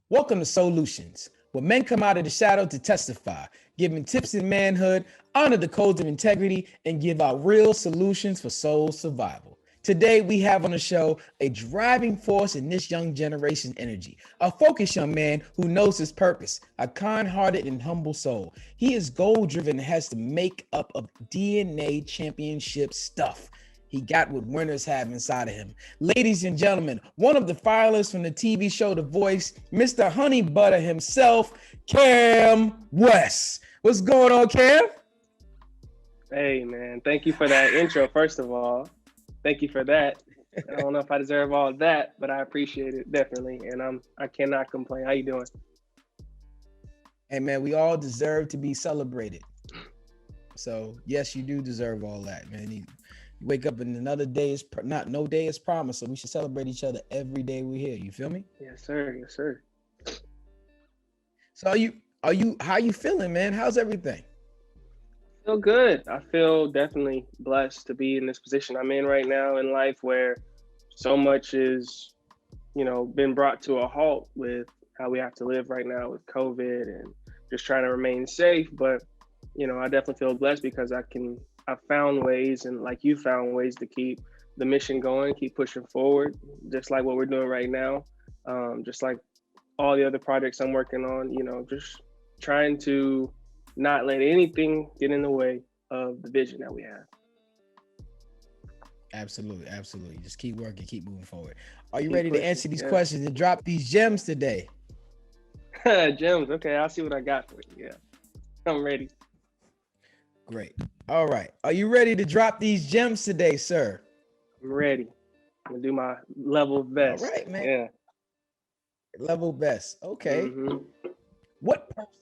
Welcome to Solutions, where men come out of the shadow to testify, giving tips in manhood, honor the codes of integrity, and give out real solutions for soul survival. Today, we have on the show a driving force in this young generation's energy, a focused young man who knows his purpose, a kind-hearted and humble soul. He is goal-driven and has the makeup of DNA championship stuff. He got what winners have inside of him. Ladies and gentlemen, one of the filers from the TV show The Voice, Mr. Honey Butter himself, Camm Wess. What's going on, Camm? Hey, man. Thank you for that intro, first of all. Thank you for that. I don't know if I deserve all of that, but I appreciate it, definitely. And I cannot complain. How you doing? Hey, man, we all deserve to be celebrated. So, yes, you do deserve all that, man. You wake up and another day is no day is promised, so we should celebrate each other every day we're here. You feel me? Yes, sir. Yes, sir. So how you feeling, man? How's everything? I feel good. I feel definitely blessed to be in this position I'm in right now in life where so much is, been brought to a halt with how we have to live right now with COVID and just trying to remain safe. But, I definitely feel blessed because I've found ways, and like you found ways to keep the mission going, keep pushing forward, just like what we're doing right now. Just like all the other projects I'm working on, just trying to not let anything get in the way of the vision that we have. Absolutely. Just keep working, keep moving forward. Are you ready to answer these questions and drop these gems today? Gems, okay, I'll see what I got for you. Yeah, I'm ready. Great. All right. Are you ready to drop these gems today, sir? I'm ready. I'm gonna do my level best. All right, man. Yeah. Level best. Okay. Mm-hmm. What person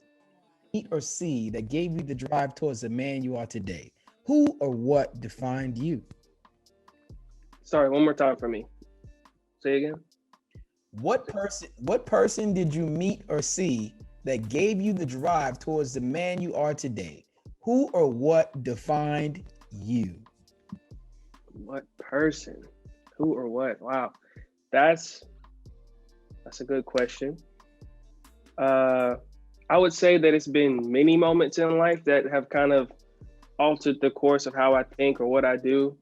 meet or see that gave you the drive towards the man you are today? Who or what defined you? Sorry, one more time for me. Say again. What person did you meet or see that gave you the drive towards the man you are today? Who or what defined you? What person? Who or what? Wow. That's a good question. I would say that it's been many moments in life that have kind of altered the course of how I think or what I do.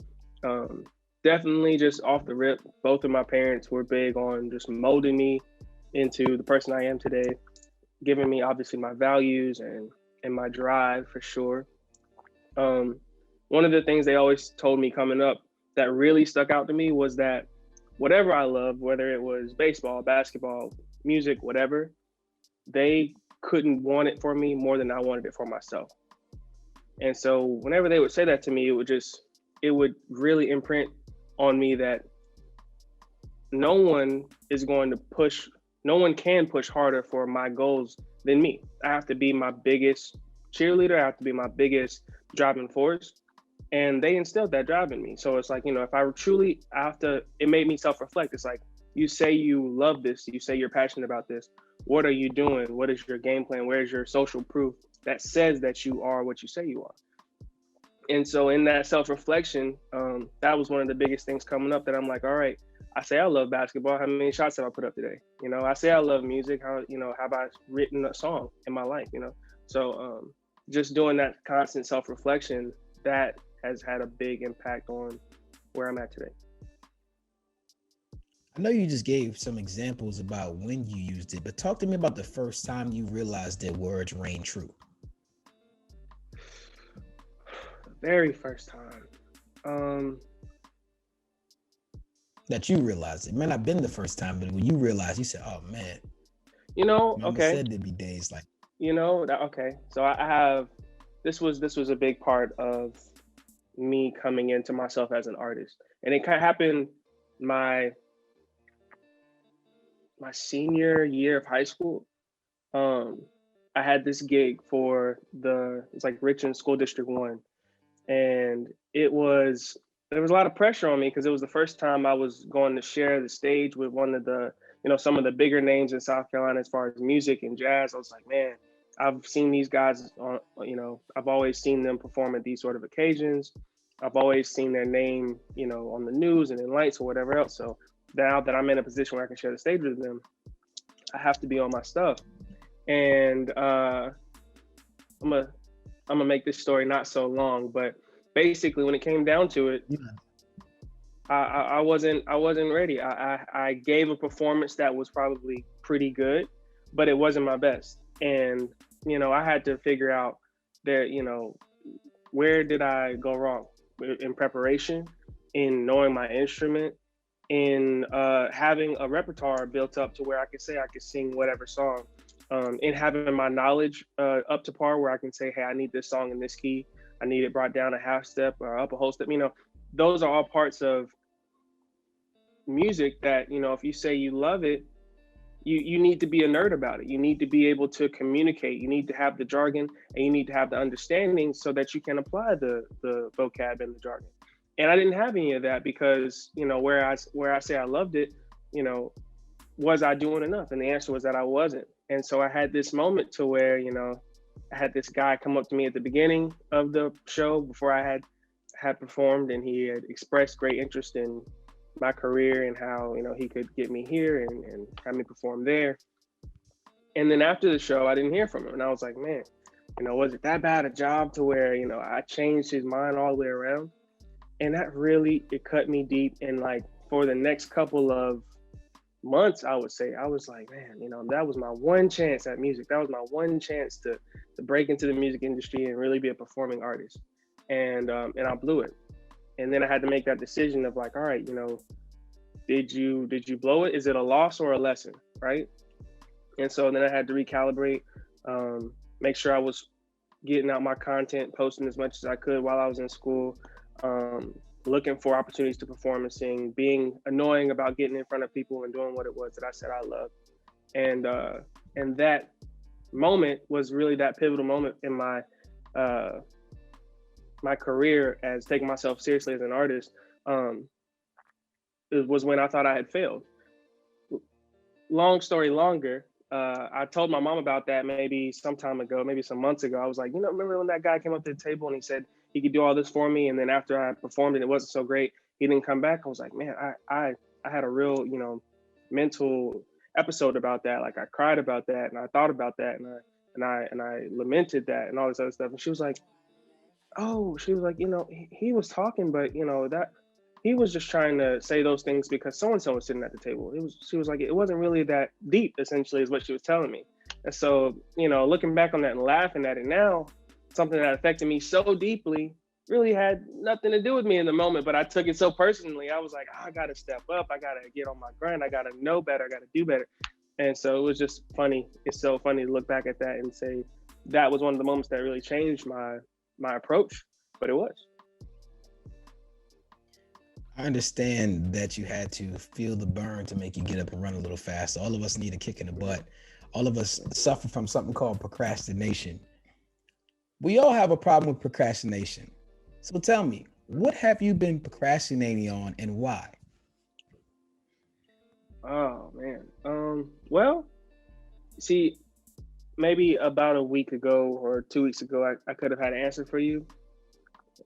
Definitely just off the rip, both of my parents were big on just molding me into the person I am today, giving me obviously my values and my drive for sure. One of the things they always told me coming up that really stuck out to me was that whatever I loved, whether it was baseball, basketball, music, whatever, they couldn't want it for me more than I wanted it for myself. And so whenever they would say that to me, it would really imprint on me that no one can push harder for my goals than me. I have to be my biggest cheerleader. I have to be my biggest driving force. And they instilled that drive in me. So it's like, if I truly it made me self-reflect. It's like, you say you love this, you say you're passionate about this. What are you doing? What is your game plan? Where's your social proof that says that you are what you say you are? And so in that self-reflection, that was one of the biggest things coming up that I'm like, all right, I say I love basketball. How many shots have I put up today? I say I love music. How, have I written a song in my life? So just doing that constant self-reflection, that has had a big impact on where I'm at today. I know you just gave some examples about when you used it, but talk to me about the first time you realized that words rang true. Very first time. That you realized it. May not have been the first time, but when you realized, you said, "Oh man." Okay. Said there'd be days like. Okay. So I have. This was a big part of me coming into myself as an artist, and it kind of happened my senior year of high school. I had this gig for it's like Richmond School District 1, and there was a lot of pressure on me because it was the first time I was going to share the stage with one of the some of the bigger names in South Carolina as far as music and jazz. I was like, man, I've seen these guys on, I've always seen them perform at these sort of occasions. I've always seen their name, on the news and in lights or whatever else. So now that I'm in a position where I can share the stage with them, I have to be on my stuff. And I'm gonna make this story not so long, but basically when it came down to it, Yeah. I wasn't ready. I gave a performance that was probably pretty good, but it wasn't my best. And I had to figure out that where did I go wrong in preparation, in knowing my instrument, in having a repertoire built up to where I could say I could sing whatever song, in having my knowledge up to par where I can say, hey, I need this song in this key. I need it brought down a half step or up a whole step. Those are all parts of music that, if you say you love it, you need to be a nerd about it. You need to be able to communicate. You need to have the jargon and you need to have the understanding so that you can apply the vocab and the jargon. And I didn't have any of that because, where I say I loved it, was I doing enough? And the answer was that I wasn't. And so I had this moment to where, I had this guy come up to me at the beginning of the show before I had performed, and he had expressed great interest in my career and how, he could get me here and have me perform there. And then after the show, I didn't hear from him. And I was like, man, was it that bad a job to where, I changed his mind all the way around? And that really, it cut me deep. And like for the next couple of months, I would say, I was like, man, that was my one chance at music. That was my one chance to break into the music industry and really be a performing artist. And I blew it. And then I had to make that decision of like, all right, did you blow it? Is it a loss or a lesson, right? And so then I had to recalibrate, make sure I was getting out my content, posting as much as I could while I was in school, looking for opportunities to perform and sing, being annoying about getting in front of people and doing what it was that I said I loved. And that moment was really that pivotal moment in my my career as taking myself seriously as an artist. It was when I thought I had failed. Long story longer, I told my mom about that maybe some time ago, maybe some months ago. I was like, remember when that guy came up to the table and he said he could do all this for me, and then after I performed and it wasn't so great, he didn't come back. I was like, man, I had a real mental episode about that. Like I cried about that and I thought about that and I lamented that and all this other stuff. And she was like, he was talking, but that he was just trying to say those things because so and so was sitting at the table. She was like, it wasn't really that deep, essentially, is what she was telling me. And so, looking back on that and laughing at it now, something that affected me so deeply really had nothing to do with me in the moment, but I took it so personally. I was like, I gotta step up, I gotta get on my grind, I gotta know better, I gotta do better. And so it was just funny. It's so funny to look back at that and say that was one of the moments that really changed my approach, but it was. I understand that you had to feel the burn to make you get up and run a little faster. All of us need a kick in the butt. All of us suffer from something called procrastination. We all have a problem with procrastination. So tell me, what have you been procrastinating on and why? Oh man. Well, see, maybe about a week ago or 2 weeks ago, I could have had an answer for you.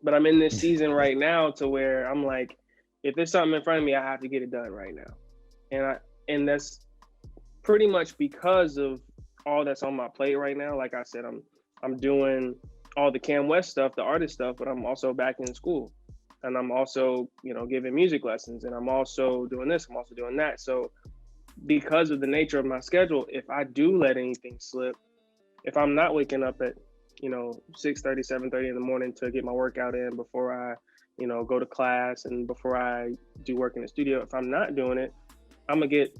But I'm in this season right now to where I'm like, if there's something in front of me, I have to get it done right now. And that's pretty much because of all that's on my plate right now. Like I said, I'm doing all the Camm Wess stuff, the artist stuff, but I'm also back in school. And I'm also, giving music lessons, and I'm also doing this, I'm also doing that. So because of the nature of my schedule, if I do let anything slip, if I'm not waking up at 6:30, 7:30 in the morning to get my workout in before I, go to class and before I do work in the studio, if I'm not doing it, I'm gonna get,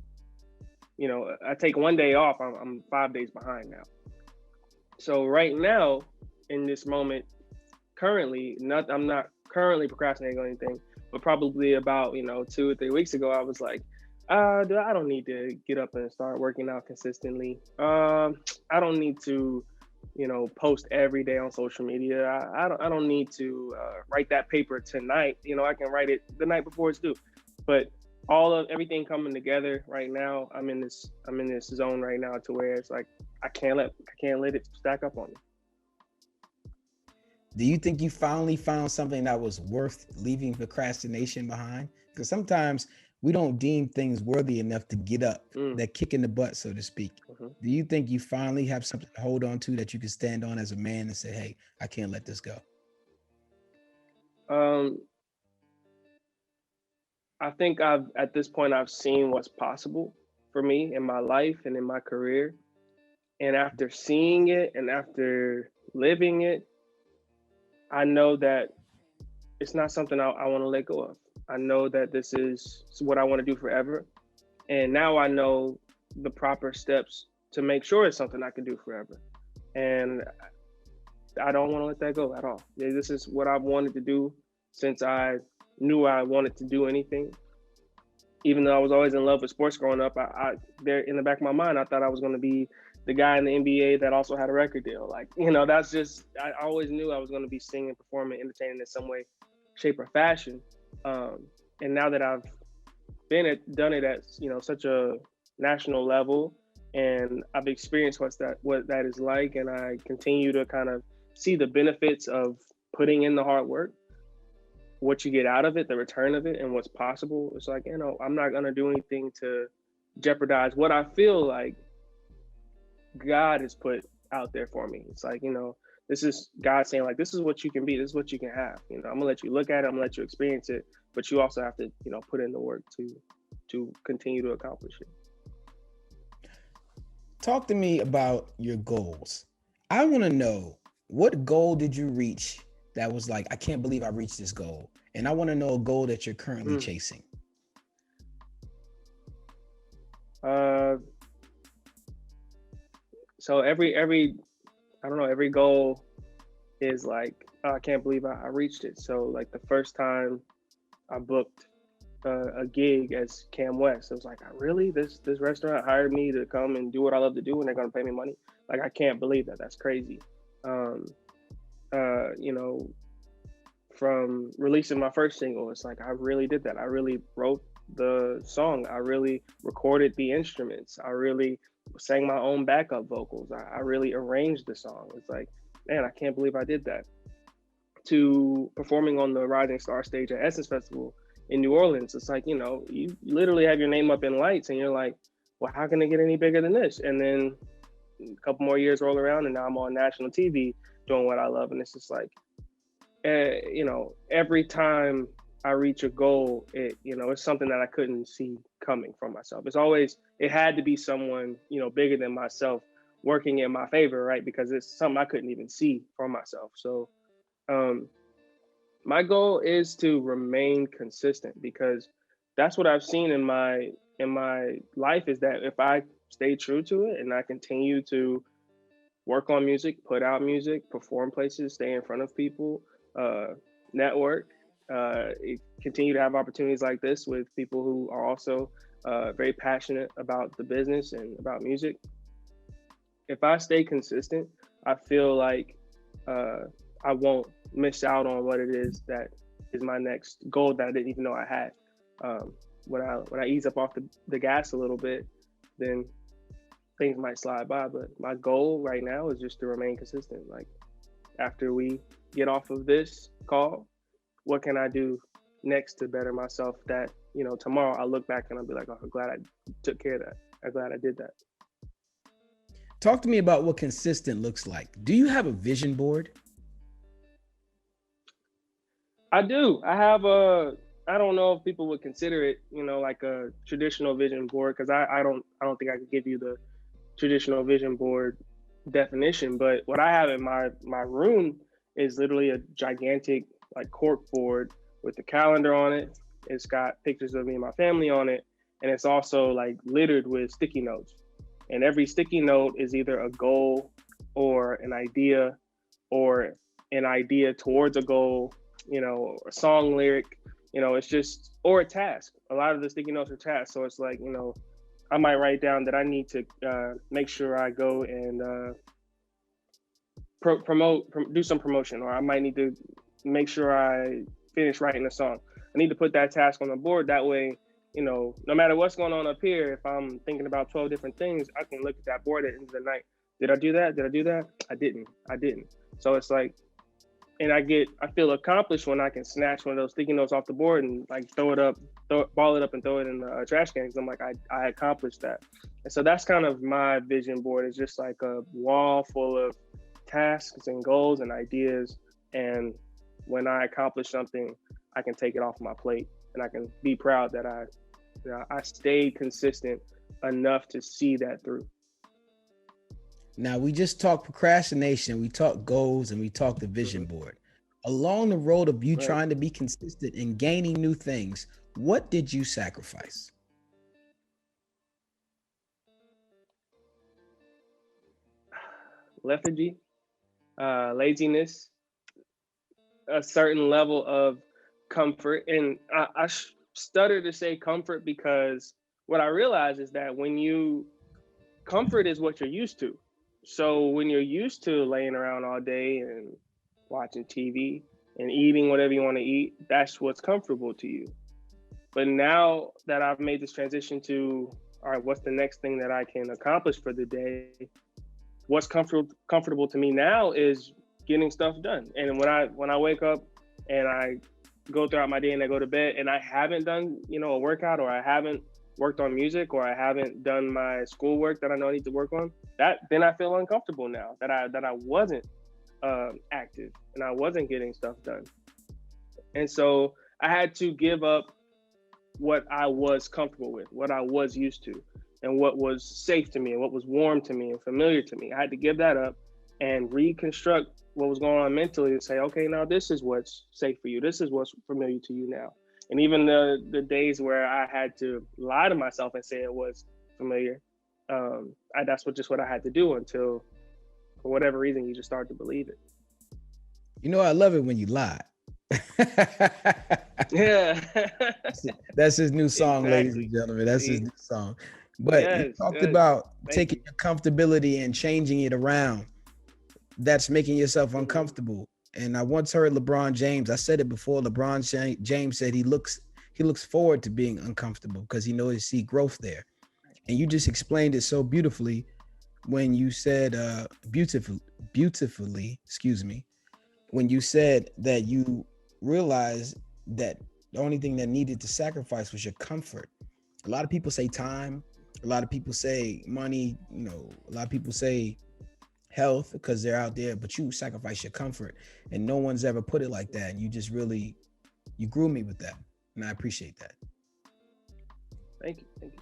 I take one day off, I'm 5 days behind now. So right now, in this moment, currently, I'm not currently procrastinating on anything, but probably about, 2 or 3 weeks ago, I was like, I don't need to get up and start working out consistently. I don't need to, post every day on social media. I don't need to write that paper tonight. I can write it the night before it's due. But everything coming together right now, I'm in this zone right now to where it's like I can't let it stack up on me. Do you think you finally found something that was worth leaving procrastination behind? Because sometimes we don't deem things worthy enough to get up, Mm, that kick in the butt, so to speak. mhm. Do you think you finally have something to hold on to that you can stand on as a man and say, hey, I can't let this go? Um, I think at this point I've seen what's possible for me in my life and in my career. And after seeing it and after living it, I know that it's not something I want to let go of. I know that this is what I want to do forever. And now I know the proper steps to make sure it's something I can do forever. And I don't want to let that go at all. This is what I've wanted to do since I knew I wanted to do anything. Even though I was always in love with sports growing up, I there in the back of my mind, I thought I was going to be the guy in the NBA that also had a record deal. Like, that's just, I always knew I was going to be singing, performing, entertaining in some way, shape, or fashion. And now that I've done it at such a national level, and I've experienced what that is like, and I continue to kind of see the benefits of putting in the hard work, what you get out of it, the return of it, and what's possible. It's like, I'm not gonna do anything to jeopardize what I feel like God has put out there for me. It's like, this is God saying, like, this is what you can be, this is what you can have. I'm gonna let you look at it, I'm gonna let you experience it, but you also have to, put in the work to continue to accomplish it. Talk to me about your goals. I want to know, what goal did you reach that was like, I can't believe I reached this goal? And I want to know a goal that you're currently chasing. So every goal is like, oh, I can't believe I reached it. So like the first time I booked a gig as Camm Wess, it was like, really, this restaurant hired me to come and do what I love to do, and they're gonna pay me money. Like, I can't believe that. That's crazy. From releasing my first single, it's like, I really did that. I really wrote the song. I really recorded the instruments. I really sang my own backup vocals. I really arranged the song. It's like, man, I can't believe I did that. To performing on the Rising Star stage at Essence Festival in New Orleans, it's like, you literally have your name up in lights, and you're like, well, how can it get any bigger than this? And then a couple more years roll around, and now I'm on national TV doing what I love. And it's just like, every time I reach a goal, it's something that I couldn't see coming from myself. It had to be someone, bigger than myself working in my favor, right? Because it's something I couldn't even see for myself. So my goal is to remain consistent, because that's what I've seen in my life, is that if I stay true to it and I continue to work on music, put out music, perform places, stay in front of people, network, continue to have opportunities like this with people who are also very passionate about the business and about music. If I stay consistent, I feel like I won't miss out on what it is that is my next goal that I didn't even know I had. When I ease up off the gas a little bit, then things might slide by. But my goal right now is just to remain consistent. Like, after we get off of this call, what can I do next to better myself, that tomorrow I'll look back and I'll be like, oh, I'm glad I took care of that. I'm glad I did that. Talk to me about what consistent looks like. Do you have a vision board? I do. I don't know if people would consider it, like a traditional vision board, because I don't think I could give you the traditional vision board definition. But what I have in my room is literally a gigantic, like, cork board with the calendar on it. It's got pictures of me and my family on it, and it's also like littered with sticky notes. And every sticky note is either a goal or an idea, or an idea towards a goal, a song lyric, it's just, or a task. A lot of the sticky notes are tasks. So it's like, I might write down that I need to make sure I go and do some promotion, or I might need to make sure I finish writing a song. I need to put that task on the board. That way, no matter what's going on up here, if I'm thinking about 12 different things, I can look at that board at the end of the night. Did I do that? Did I do that? I didn't. So it's like, and I feel accomplished when I can snatch one of those sticky notes off the board and like ball it up and throw it in the trash can. Cause I'm like, I accomplished that. And so that's kind of my vision board. It's just like a wall full of tasks and goals and ideas. And when I accomplish something, I can take it off my plate and I can be proud that I stayed consistent enough to see that through. Now, we just talked procrastination, we talked goals, and we talked the vision Mhm. board. Along the road of you Right. trying to be consistent and gaining new things, what did you sacrifice? Lethargy, laziness, a certain level of comfort. And I stutter to say comfort because what I realize is that comfort is what you're used to. So when you're used to laying around all day and watching TV and eating whatever you want to eat, that's what's comfortable to you. But now that I've made this transition to, all right, what's the next thing that I can accomplish for the day? What's comfortable to me now is getting stuff done. And when I wake up and I go throughout my day and I go to bed and I haven't done, a workout, or I haven't worked on music, or I haven't done my schoolwork that I know I need to work on, that then I feel uncomfortable now that I wasn't active and I wasn't getting stuff done. And so I had to give up what I was comfortable with, what I was used to, and what was safe to me, and what was warm to me and familiar to me. I had to give that up and reconstruct what was going on mentally and say, okay, now this is what's safe for you. This is what's familiar to you now. And even the days where I had to lie to myself and say it was familiar, that's what I had to do until, for whatever reason, you just start to believe it. You know, I love it when you lie. Yeah, That's his new song, ladies and exactly. gentlemen. That's his See, new song. But you yes, talked yes. about Thank taking you. your comfortability and changing it around. That's making yourself Hmm. uncomfortable. And I once heard LeBron James. I said it before. James said he looks forward to being uncomfortable because he knows he see growth there. And you just explained it so beautifully when you said beautifully, excuse me, when you said that you realized that the only thing that needed to sacrifice was your comfort. A lot of people say time, a lot of people say money, a lot of people say health because they're out there, but you sacrifice your comfort, and no one's ever put it like that. And you just really you grew me with that, and I appreciate that. Thank you. Thank you.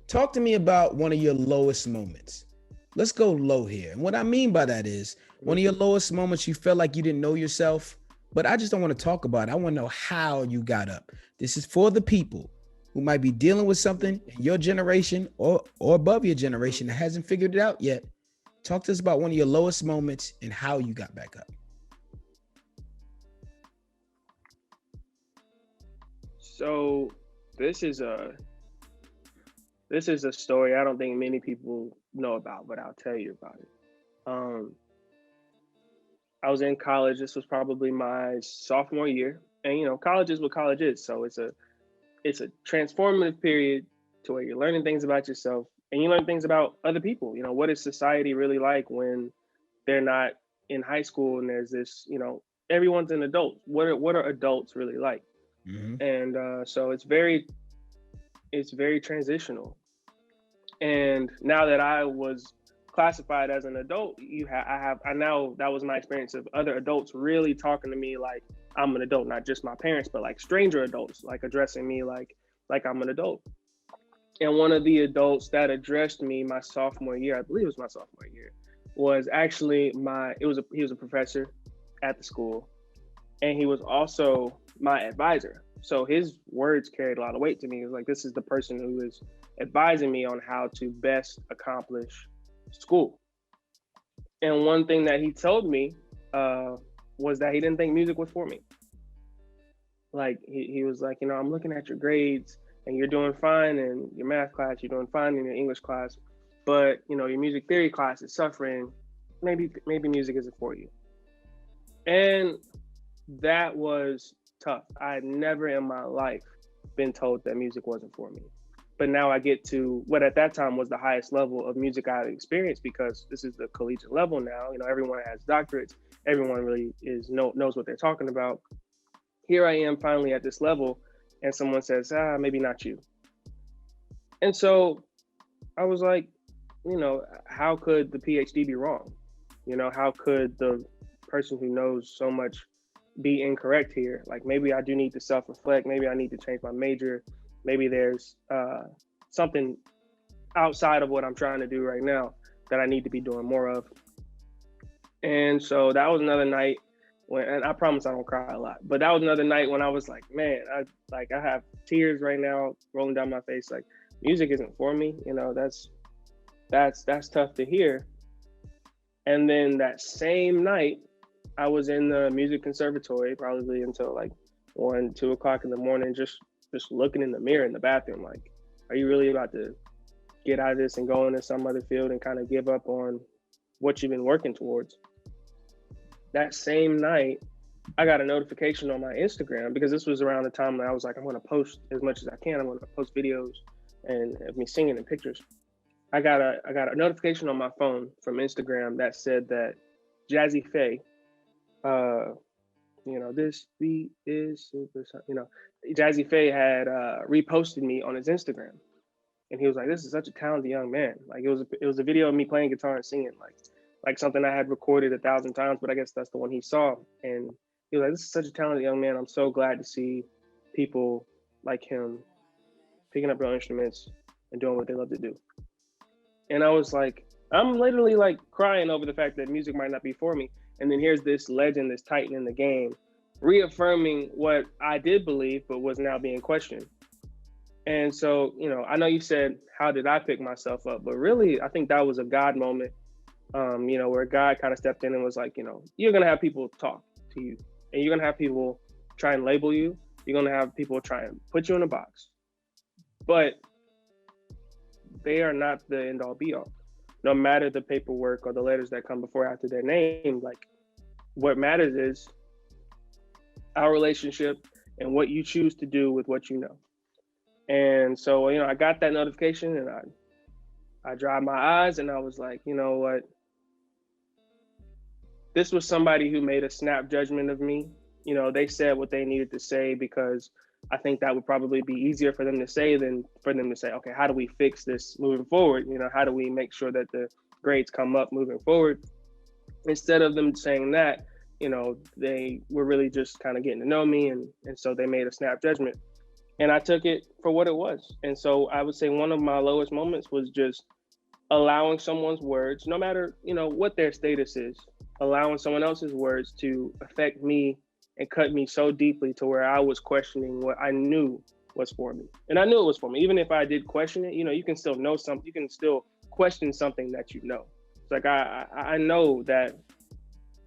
Talk to me about one of your lowest moments. Let's go low here. And what I mean by that is one of your Mhm. lowest moments you felt like you didn't know yourself, but I just don't want to talk about it. I want to know how you got up. This is for the people who might be dealing with something in your generation or above your Mhm. generation that hasn't figured it out yet. Talk to us about one of your lowest moments and how you got back up. So this is a this is a story I don't think many people know about, but I'll tell you about it. Um, I was in college. This was probably my sophomore year, and college is what college is. So it's a transformative period to where you're learning things about yourself and you learn things about other people. What is society really like when they're not in high school and there's this, everyone's an adult. What are adults really like? Mm-hmm. And so it's very transitional. And now that I was classified as an adult, I now that was my experience of other adults really talking to me like I'm an adult, not just my parents, but like stranger adults, like addressing me like I'm an adult. And one of the adults that addressed me my sophomore year, I believe it was my sophomore year, was actually he was a professor at the school, and he was also my advisor. So his words carried a lot of weight to me. It was like, this is the person who is advising me on how to best accomplish school. And one thing that he told me uh, was that he didn't think music was for me. Like he was like, I'm looking at your grades and you're doing fine in your math class, you're doing fine in your English class, but your music theory class is suffering. Maybe music isn't for you. And that was tough. I had never in my life been told that music wasn't for me. but now I get to what at that time was the highest level of music I had experienced, because this is the collegiate level now. You know, everyone has doctorates. Everyone really knows what they're talking about. Here I am finally at this level, and someone says, maybe not you. And so I was like, how could the PhD be wrong? How could the person who knows so much be incorrect here? Like, maybe I do need to self-reflect. Maybe I need to change my major. Maybe there's something outside of what I'm trying to do right now that I need to be doing more of. And so that was another night when, and I promise I don't cry a lot, but that was another night when I was like, man, I have tears right now rolling down my face. Like, music isn't for me. That's tough to hear. And then that same night, I was in the music conservatory probably until like 1, 2 o'clock in the morning, just looking in the mirror in the bathroom. Like, are you really about to get out of this and go into some other field and kind of give up on what you've been working towards? That same night, I got a notification on my Instagram, because this was around the time that I was like, I'm going to post as much as I can. I'm going to post videos and of me singing and pictures. I got a notification on my phone from Instagram that said that Jazzy Faye, this beat is super, Jazzy Faye had reposted me on his Instagram, and he was like, "This is such a talented young man." Like, it was a video of me playing guitar and singing, like something I had recorded 1,000 times, but I guess that's the one he saw. And he was like, "This is such a talented young man. I'm so glad to see people like him picking up real instruments and doing what they love to do." And I was like, I'm literally like crying over the fact that music might not be for me. And then here's this legend, this titan in the game, reaffirming what I did believe, but was now being questioned. And so, I know you said, how did I pick myself up? But really, I think that was a God moment, where God kind of stepped in and was like, you're going to have people talk to you, and you're going to have people try and label you. You're going to have people try and put you in a box. But they are not the end all be all. No matter the paperwork or the letters that come before or after their name, like, what matters is our relationship and what you choose to do with what you know. And so, I got that notification, and I dried my eyes, and I was like, you know what? This was somebody who made a snap judgment of me. They said what they needed to say, because I think that would probably be easier for them to say than for them to say, okay, how do we fix this moving forward? How do we make sure that the grades come up moving forward? Instead of them saying that, they were really just kind of getting to know me. And so they made a snap judgment, and I took it for what it was. And so I would say one of my lowest moments was just allowing someone's words, no matter, what their status is, allowing someone else's words to affect me and cut me so deeply to where I was questioning what I knew was for me. And I knew it was for me. Even if I did question it, you can still know something. You can still question something that you know. It's like, I know that,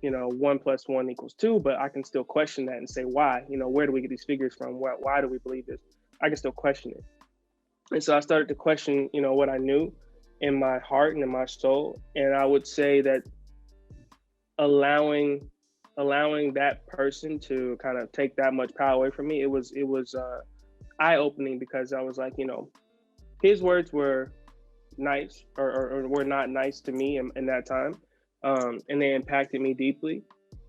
1 + 1 = 2, but I can still question that and say, why? Where do we get these figures from? Why do we believe this? I can still question it. And so I started to question, what I knew in my heart and in my soul. And I would say that allowing that person to kind of take that much power away from me, it was eye-opening, because I was like, his words were nice or were not nice to me in that time, and they impacted me deeply.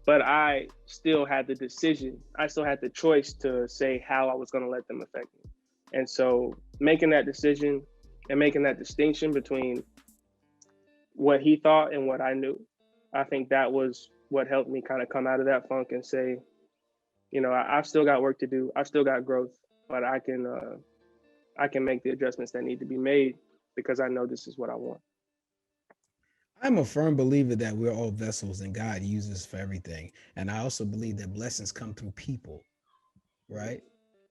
But I still had the decision. I still had the choice to say how I was going to let them affect me. And so making that decision and making that distinction between what he thought and what I knew, I think that was what helped me kind of come out of that funk and say, I've still got work to do. I've still got growth, but I can make the adjustments that need to be made, because I know this is what I want. I'm a firm believer that we're all vessels and God uses for everything. And I also believe that blessings come through people, right?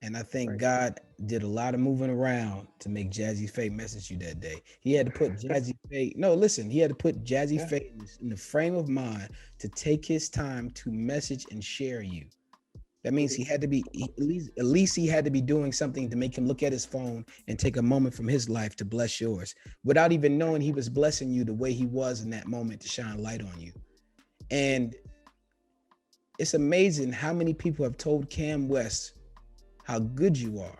And I think Right. God did a lot of moving around to make Jazzy Faye message you that day. He had to put Jazzy Faye, no, listen, he had to put Jazzy Faye in the frame of mind to take his time to message and share you. That means he had to be, at least he had to be doing something to make him look at his phone and take a moment from his life to bless yours, without even knowing he was blessing you the way he was in that moment to shine light on you. And it's amazing how many people have told Camm Wess how good you are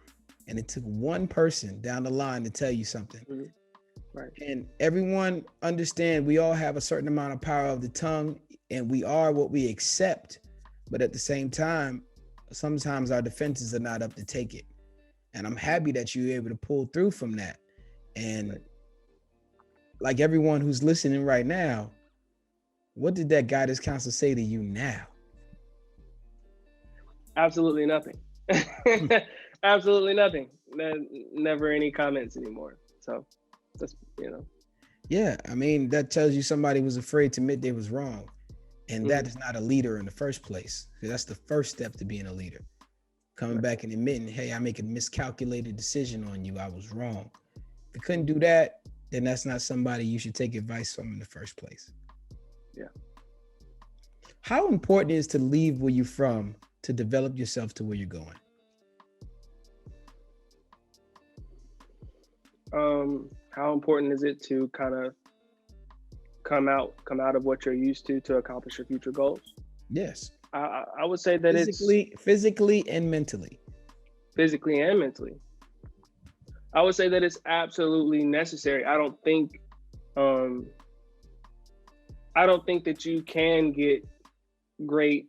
and it took one person down the line to tell you something. Mhm. Right. And everyone understand we all have a certain amount of power of the tongue, and we are what we accept. But at the same time, sometimes our defenses are not up to take it. And I'm happy that you're able to pull through from that. And Right. like everyone who's listening right now, what did that guidance counselor say to you now? Absolutely nothing. Hmm. Absolutely nothing. Never any comments anymore. So that's, Yeah, I mean, that tells you somebody was afraid to admit they was wrong. And that mhm, is not a leader in the first place. That's the first step to being a leader. Coming right. back and admitting, hey, I make a miscalculated decision on you. I was wrong. If you couldn't do that, then that's not somebody you should take advice from in the first place. Yeah. How important is to leave where you're from to develop yourself to where you're going? How important is it to kind of come out of what you're used to accomplish your future goals? Yes. I would say that it's Physically and mentally. physically and mentally. I would say that it's absolutely necessary. Um I don't think that you can get great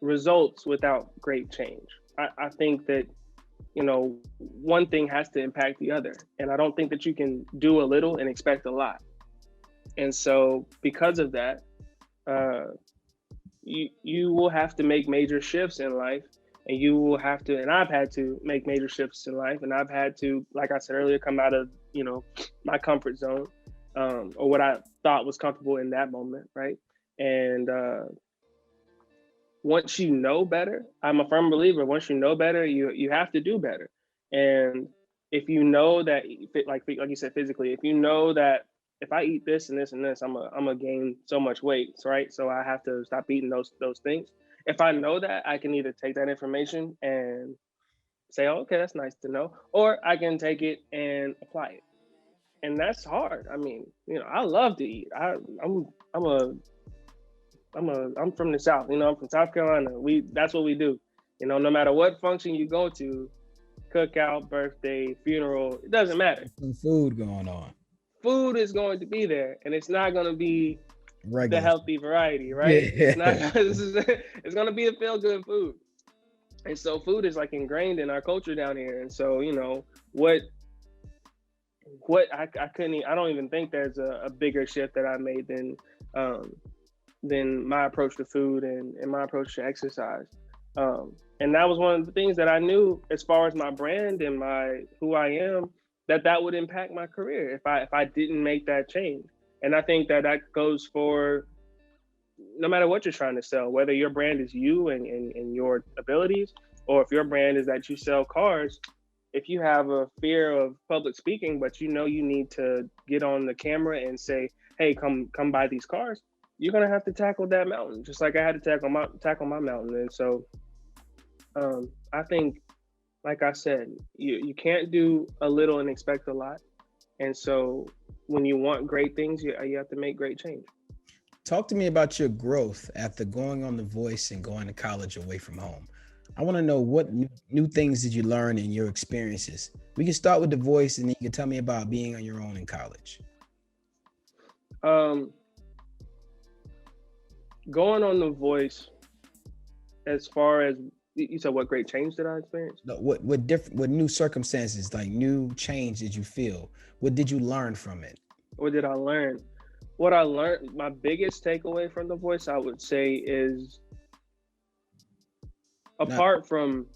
results without great change. I think that, one thing has to impact the other. And I don't think that you can do a little and expect a lot. And so because of that, uh, you will have to make major shifts in life, and you will have to, and I've had to make major shifts in life, and I've had to, like I said earlier, come out of, my comfort zone, or what I thought was comfortable in that moment. Right. And once you know better, I'm a firm believer. Once you know better, you have to do better. And if you know that, like you said, physically, if you know that if I eat this and this and this, I'm a gain so much weight, right? So I have to stop eating those things. If I know that, I can either take that information and say, oh, okay, that's nice to know, or I can take it and apply it. And that's hard. I mean, I love to eat. I'm a I'm from the South. I'm from South Carolina. That's what we do. No matter what function you go to, cookout, birthday, funeral, it doesn't matter. Some food going on. Food is going to be there, and it's not going to be the Regular. healthy variety, right? It's not. Yeah. It's going to be a feel good food, and so food is like ingrained in our culture down here. And so what I couldn't. I don't even think there's a bigger shift that I made um, than my approach to food and my approach to exercise. And that was one of the things that I knew as far as my brand and my who I am, that would impact my career if I didn't make that change. And I think that goes for no matter what you're trying to sell, whether your brand is you and your abilities, or if your brand is that you sell cars. If you have a fear of public speaking, but you need to get on the camera and say, "Hey, come buy these cars," you're gonna have to tackle that mountain, just like I had to tackle my mountain. And so, I think, like I said, you can't do a little and expect a lot. And so, when you want great things, you have to make great change. Talk to me about your growth after going on The Voice and going to college away from home. I want to know what new things did you learn in your experiences. We can start with The Voice, and then you can tell me about being on your own in college. Um, Going on The Voice, as far as you said, what great change did I experience? No, what new circumstances, like new change did you feel? What did you learn from it? What did I learn? What I learned, my biggest takeaway from The Voice, I would say, is Not, apart from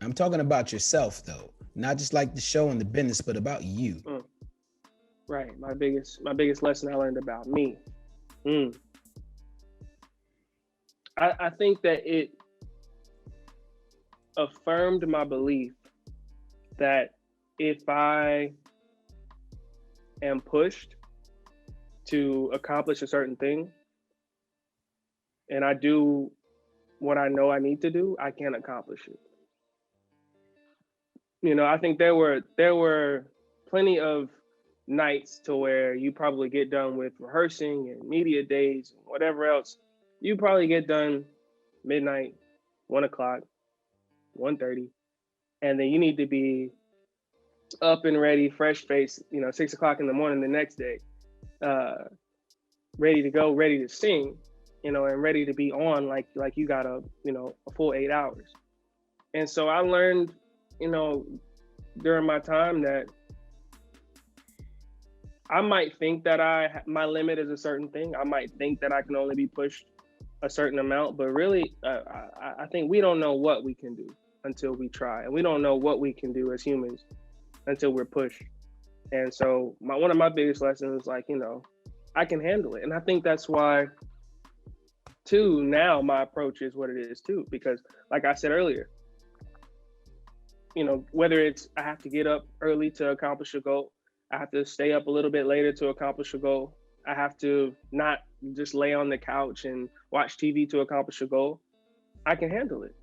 I'm talking about yourself though, not just like the show and the business, but about you. right, my biggest lesson I learned about me. Mm. I think that it affirmed my belief that if I am pushed to accomplish a certain thing and I do what I know I need to do, I can accomplish it. I think there were plenty of nights to where you probably get done with rehearsing and media days and whatever else. You probably get done midnight, 1 o'clock, 1:30, and then you need to be up and ready, fresh face, 6 o'clock in the morning the next day, uh, ready to go, ready to sing, and ready to be on like you got a full 8 hours. And so I learned, you know, during my time that I might think that my limit is a certain thing. I might think that I can only be pushed a certain amount, but really, I think we don't know what we can do until we try, and we don't know what we can do as humans until we're pushed. And so, one of my biggest lessons, I can handle it, and I think that's why, too. Now my approach is what it is too, because, like I said earlier, whether it's I have to get up early to accomplish a goal, I have to stay up a little bit later to accomplish a goal. I have to not just lay on the couch and watch TV to accomplish a goal. I can handle it.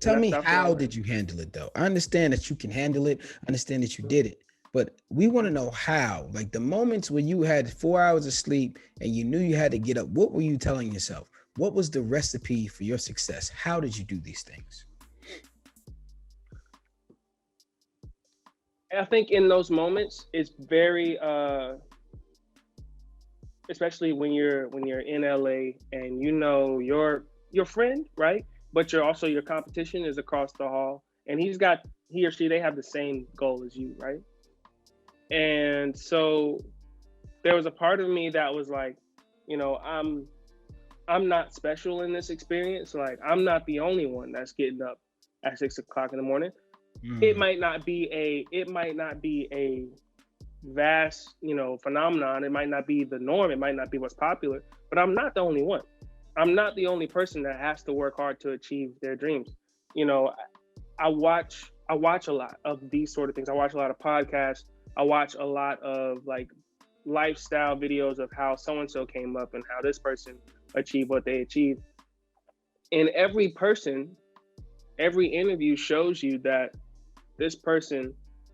Tell me, how did you handle it though? I understand that you can handle it. I understand that you did it, but we want to know how. Like the moments when you had 4 hours of sleep and you knew you had to get up, what were you telling yourself? What was the recipe for your success? How did you do these things? I think in those moments, it's very, especially when you're in LA and your friend, right? But you're also your competition is across the hall, and he or she, they have the same goal as you, right? And so there was a part of me that was like, I'm not special in this experience. Like I'm not the only one that's getting up at 6 o'clock in the morning. It might not be a vast, phenomenon. It might not be the norm. It might not be what's popular, but I'm not the only one. I'm not the only person that has to work hard to achieve their dreams. I watch a lot of these sort of things. I watch a lot of podcasts. I watch a lot of like lifestyle videos of how so-and-so came up and how this person achieved what they achieved. And every interview shows you that this person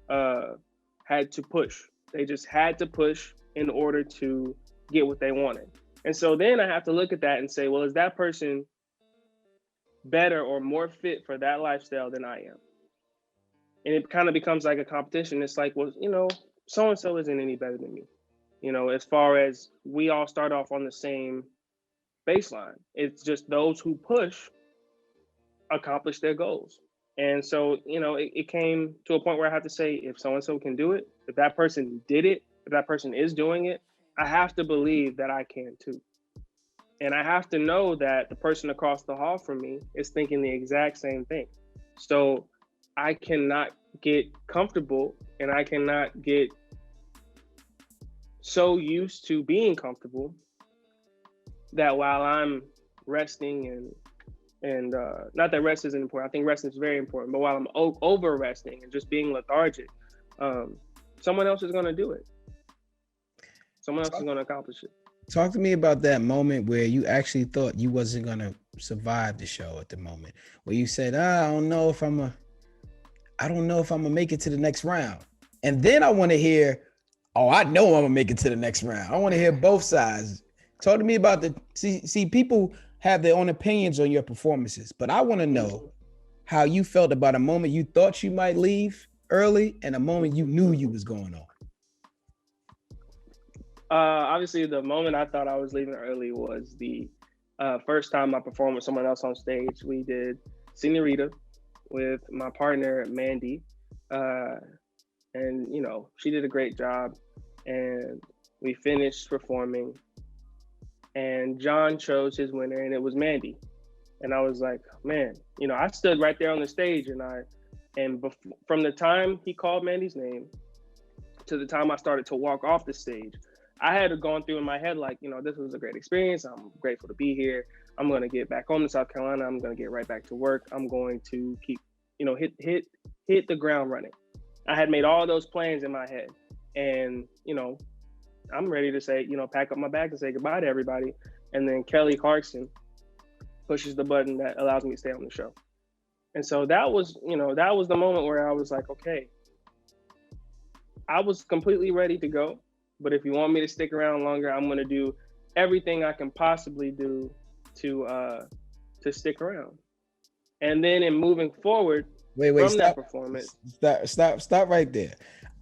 had to push. They just had to push in order to get what they wanted. And so then I have to look at that and say, well, is that person better or more fit for that lifestyle than I am? And it kind of becomes like a competition. It's like, well, so-and-so isn't any better than me. As far as we all start off on the same baseline. It's just those who push accomplish their goals. And so, it came to a point where I have to say, if so-and-so can do it, if that person did it, if that person is doing it, I have to believe that I can too. And I have to know that the person across the hall from me is thinking the exact same thing. So I cannot get comfortable and I cannot get so used to being comfortable that while I'm resting and not that rest isn't important. I think rest is very important. But while I'm over resting and just being lethargic, someone else is going to do it. Someone else is going to accomplish it. Talk to me about that moment where you actually thought you wasn't going to survive the show at the moment, where you said, I don't know if I'm gonna make it to the next round. And then I want to hear, I know I'm gonna make it to the next round. I want to hear both sides. Talk to me about see, people have their own opinions on your performances, but I want to know how you felt about a moment you thought you might leave early and a moment you knew you was going on. Obviously, the moment I thought I was leaving early was the first time I performed with someone else on stage. We did Senorita with my partner, Mandy. And, she did a great job. And we finished performing. And John chose his winner, and it was Mandy. And I was like, man, I stood right there on the stage, from the time he called Mandy's name to the time I started to walk off the stage, I had gone through in my head, like, this was a great experience. I'm grateful to be here. I'm going to get back home to South Carolina. I'm going to get right back to work. I'm going to keep, hit the ground running. I had made all those plans in my head, and, I'm ready to say, pack up my bag and say goodbye to everybody. And then Kelly Clarkson pushes the button that allows me to stay on the show. And so that was the moment where I was like, okay, I was completely ready to go. But if you want me to stick around longer, I'm going to do everything I can possibly do to stick around. And then in moving forward, Wait, from that stop, performance. stop right there.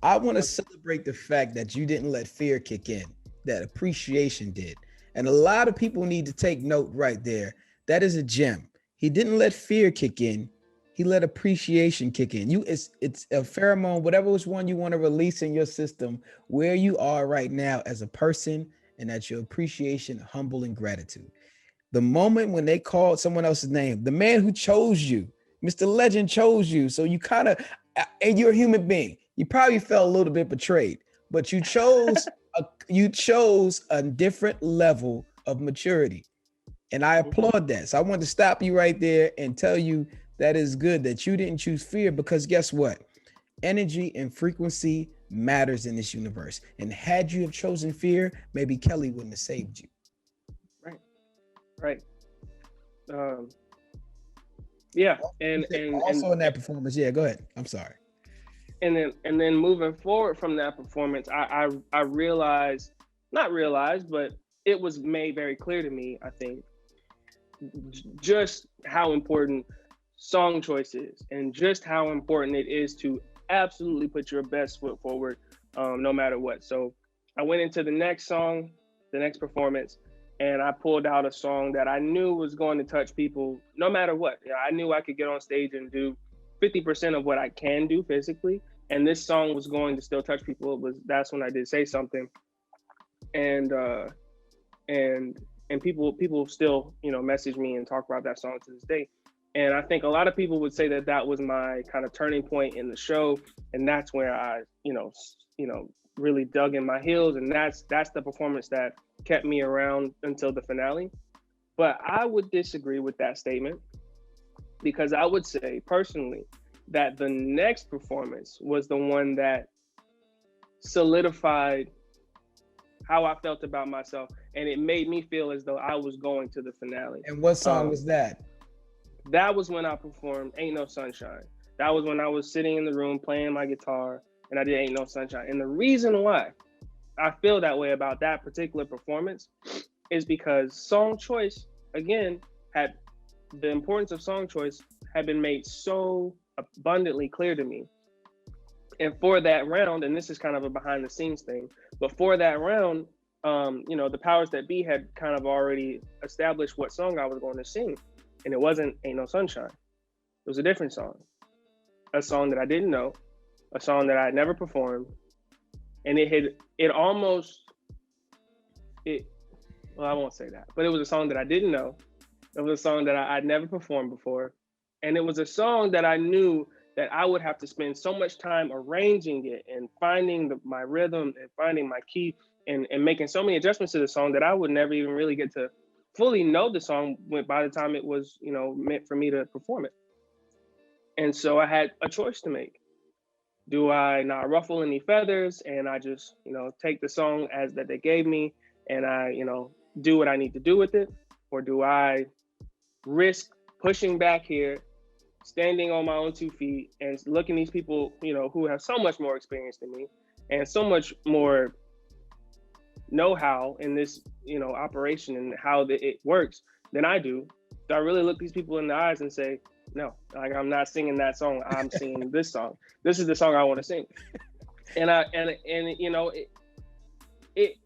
I want to Okay. celebrate the fact that you didn't let fear kick in, that appreciation did. And a lot of people need to take note right there. That is a gem. He didn't let fear kick in. He let appreciation kick in. It's a pheromone, whatever was one you want to release in your system, where you are right now as a person, and that your appreciation, humble, and gratitude. The moment when they called someone else's name, the man who chose you, Mr. Legend chose you. So you kind of, and you're a human being. You probably felt a little bit betrayed, but you chose a different level of maturity. And I Mhm. applaud that. So I want to stop you right there and tell you that is good that you didn't choose fear, because guess what? Energy and frequency matters in this universe. And had you have chosen fear, maybe Kelly wouldn't have saved you. Right. Right. Um, yeah. You said also in that performance. Yeah, go ahead. I'm sorry. And then moving forward from that performance, I realized, not realized, but it was made very clear to me, I think, just how important song choice is, and just how important it is to absolutely put your best foot forward, no matter what. So I went into the next song, the next performance, and I pulled out a song that I knew was going to touch people no matter what. You know, I knew I could get on stage and do 50% of what I can do physically, and this song was going to still touch people. That's when I did Say Something, and and people still, you know, message me and talk about that song to this day. And I think a lot of people would say that that was my kind of turning point in the show, and that's where I, really dug in my heels, and that's the performance that kept me around until the finale. But I would disagree with that statement, because I would say personally that the next performance was the one that solidified how I felt about myself, and it made me feel as though I was going to the finale. And what song was Um, that? that was when I performed "Ain't No Sunshine." That was when I was sitting in the room playing my guitar, and I did "Ain't No Sunshine." And the reason why I feel that way about that particular performance is because song choice, again, had the importance of song choice had been made so abundantly clear to me. And for that round, and this is kind of a behind the scenes thing, but for that round, the powers that be had kind of already established what song I was going to sing. And it wasn't Ain't No Sunshine. It was a different song, a song that I didn't know, a song that I had never performed. And it almost, it, well, I won't say that, but it was a song that I didn't know. It was a song that I'd never performed before. And it was a song that I knew that I would have to spend so much time arranging it and finding my rhythm and finding my key, and making so many adjustments to the song that I would never even really get to fully know the song by the time it was, meant for me to perform it. And so I had a choice to make. Do I not ruffle any feathers and I just, take the song as that they gave me, and I, do what I need to do with it? Or do I risk pushing back here, standing on my own 2 feet, and looking these people, who have so much more experience than me and so much more know-how in this, operation and how it works than I do? Do I really look these people in the eyes and say, no, like, I'm not singing that song. I'm singing this song. This is the song I want to sing. And it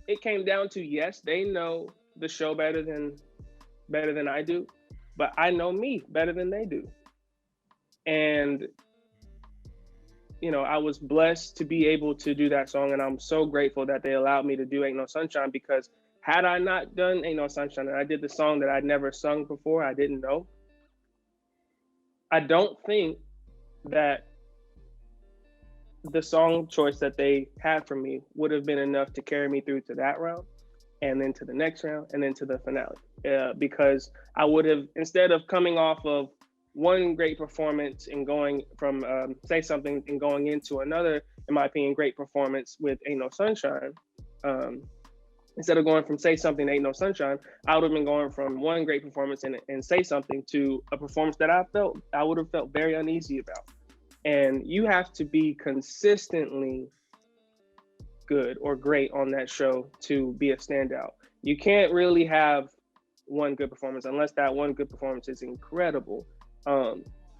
it came down to, yes, they know the show better than I do, but I know me better than they do. And I was blessed to be able to do that song, and I'm so grateful that they allowed me to do Ain't No Sunshine, because had I not done Ain't No Sunshine and I did the song that I'd never sung before, I didn't know, I don't think that the song choice that they had for me would have been enough to carry me through to that round, and then to the next round, and then to the finale. Because I would have, instead of coming off of one great performance and going from Say Something and going into another, in my opinion, great performance with Ain't No Sunshine, instead of going from Say Something to Ain't No Sunshine, I would have been going from one great performance and Say Something to a performance that I would have felt very uneasy about. And you have to be consistently good or great on that show to be a standout. You can't really have one good performance unless that one good performance is incredible.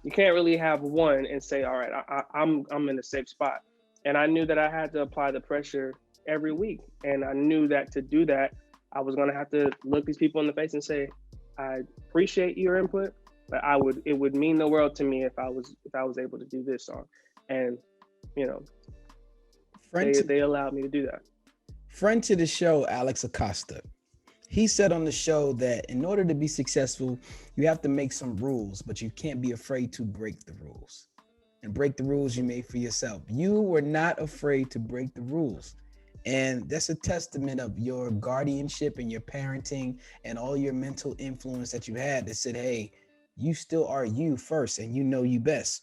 You can't really have one and say, all right, I'm in a safe spot. And I knew that I had to apply the pressure every week. And I knew that to do that, I was gonna have to look these people in the face and say, I appreciate your input, but it would mean the world to me if I was able to do this song. And you know, they allowed me to do that. Friend to the show, Alex Acosta. He said on the show that in order to be successful, you have to make some rules, but you can't be afraid to break the rules and break the rules you made for yourself. You were not afraid to break the rules. And that's a testament of your guardianship and your parenting and all your mental influence that you had that said, hey, you still are you first and you know you best.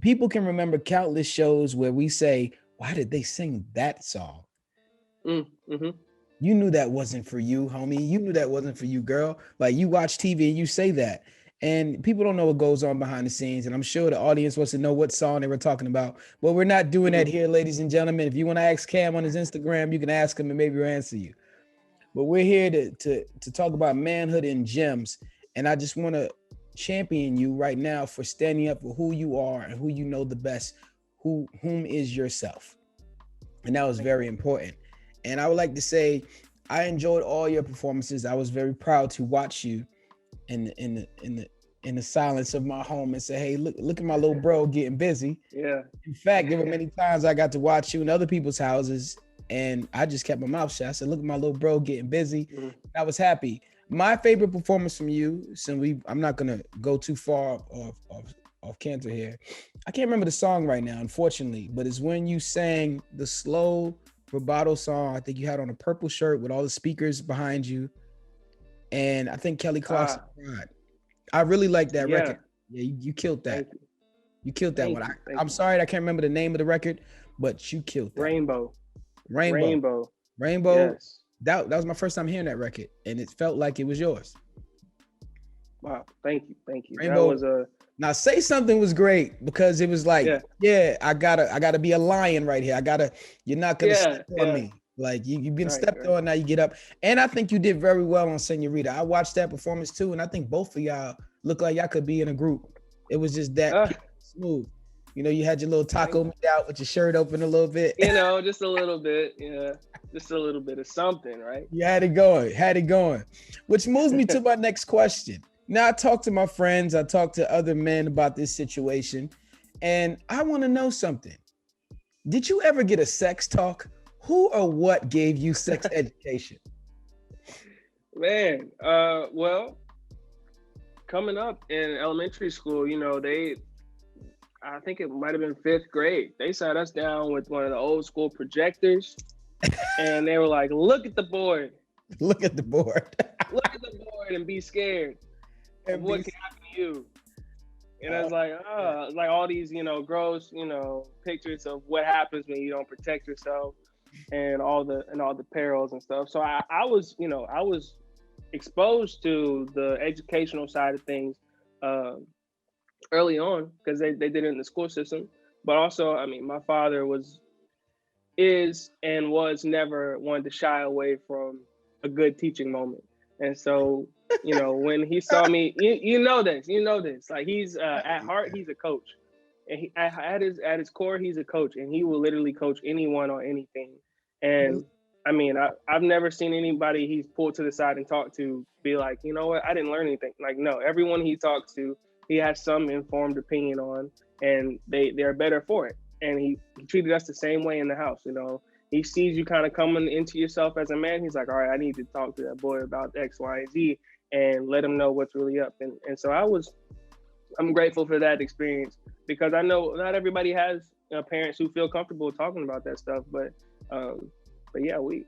People can remember countless shows where we say, why did they sing that song? Mm-hmm. You knew that wasn't for you, homie. You knew that wasn't for you, girl. Like you watch TV and you say that. And people don't know what goes on behind the scenes. And I'm sure the audience wants to know what song they were talking about. But we're not doing that here, ladies and gentlemen. If you want to ask Camm on his Instagram, you can ask him and maybe he'll answer you. But we're here to talk about manhood and gems. And I just want to champion you right now for standing up for who you are and who you know the best, whom is yourself. And that was very important. And I would like to say, I enjoyed all your performances. I was very proud to watch you in the silence of my home and say, hey, look at my little bro getting busy. Yeah. In fact, there were many times I got to watch you in other people's houses and I just kept my mouth shut. I said, look at my little bro getting busy. Mm-hmm. I was happy. My favorite performance from you, since I'm not gonna go too far off canter here. I can't remember the song right now, unfortunately, but it's when you sang the slow vibrato song. I think you had on a purple shirt with all the speakers behind you. And I think Kelly Clarkson cried. I really like that record. Yeah, you killed that. You killed that one. I'm sorry I can't remember the name of the record, but you killed that. Rainbow. Yes. That was my first time hearing that record, and it felt like it was yours. Wow, thank you. Rainbow, that was now Say Something was great because it was like, I gotta be a lion right here. You're not gonna step on me. Like you've been stepped on, now you get up. And I think you did very well on Senorita. I watched that performance too, and I think both of y'all look like y'all could be in a group. It was just that smooth. You know, you had your little taco meat out with your shirt open a little bit. You know, just a little bit. Yeah, just a little bit of something, right? You had it going. Which moves me to my next question. Now, I talk to my friends, I talk to other men about this situation, and I want to know something. Did you ever get a sex talk? Who or what gave you sex education? Man, well, coming up in elementary school, you know, I think it might have been 5th grade. They sat us down with one of the old school projectors and they were like, look at the board. Look at the board. Look at the board and be scared of what can happen to you. And I was like, like all these, you know, gross, you know, pictures of what happens when you don't protect yourself and all the perils and stuff. So I was exposed to the educational side of things early on because they did it in the school system. But also, I mean, my father is and was never one to shy away from a good teaching moment. And so, you know, when he saw me, you know this, like he's at heart, he's a coach, and at his core, he's a coach, and he will literally coach anyone on anything. And I mean, I've never seen anybody he's pulled to the side and talked to be like, you know what, I didn't learn anything. Like, no, everyone he talks to, he has some informed opinion on, and they're better for it. And he treated us the same way in the house, you know. He sees you kind of coming into yourself as a man. He's like, all right, I need to talk to that boy about X, Y, and Z and let him know what's really up. And so I'm grateful for that experience because I know not everybody has parents who feel comfortable talking about that stuff. But yeah, we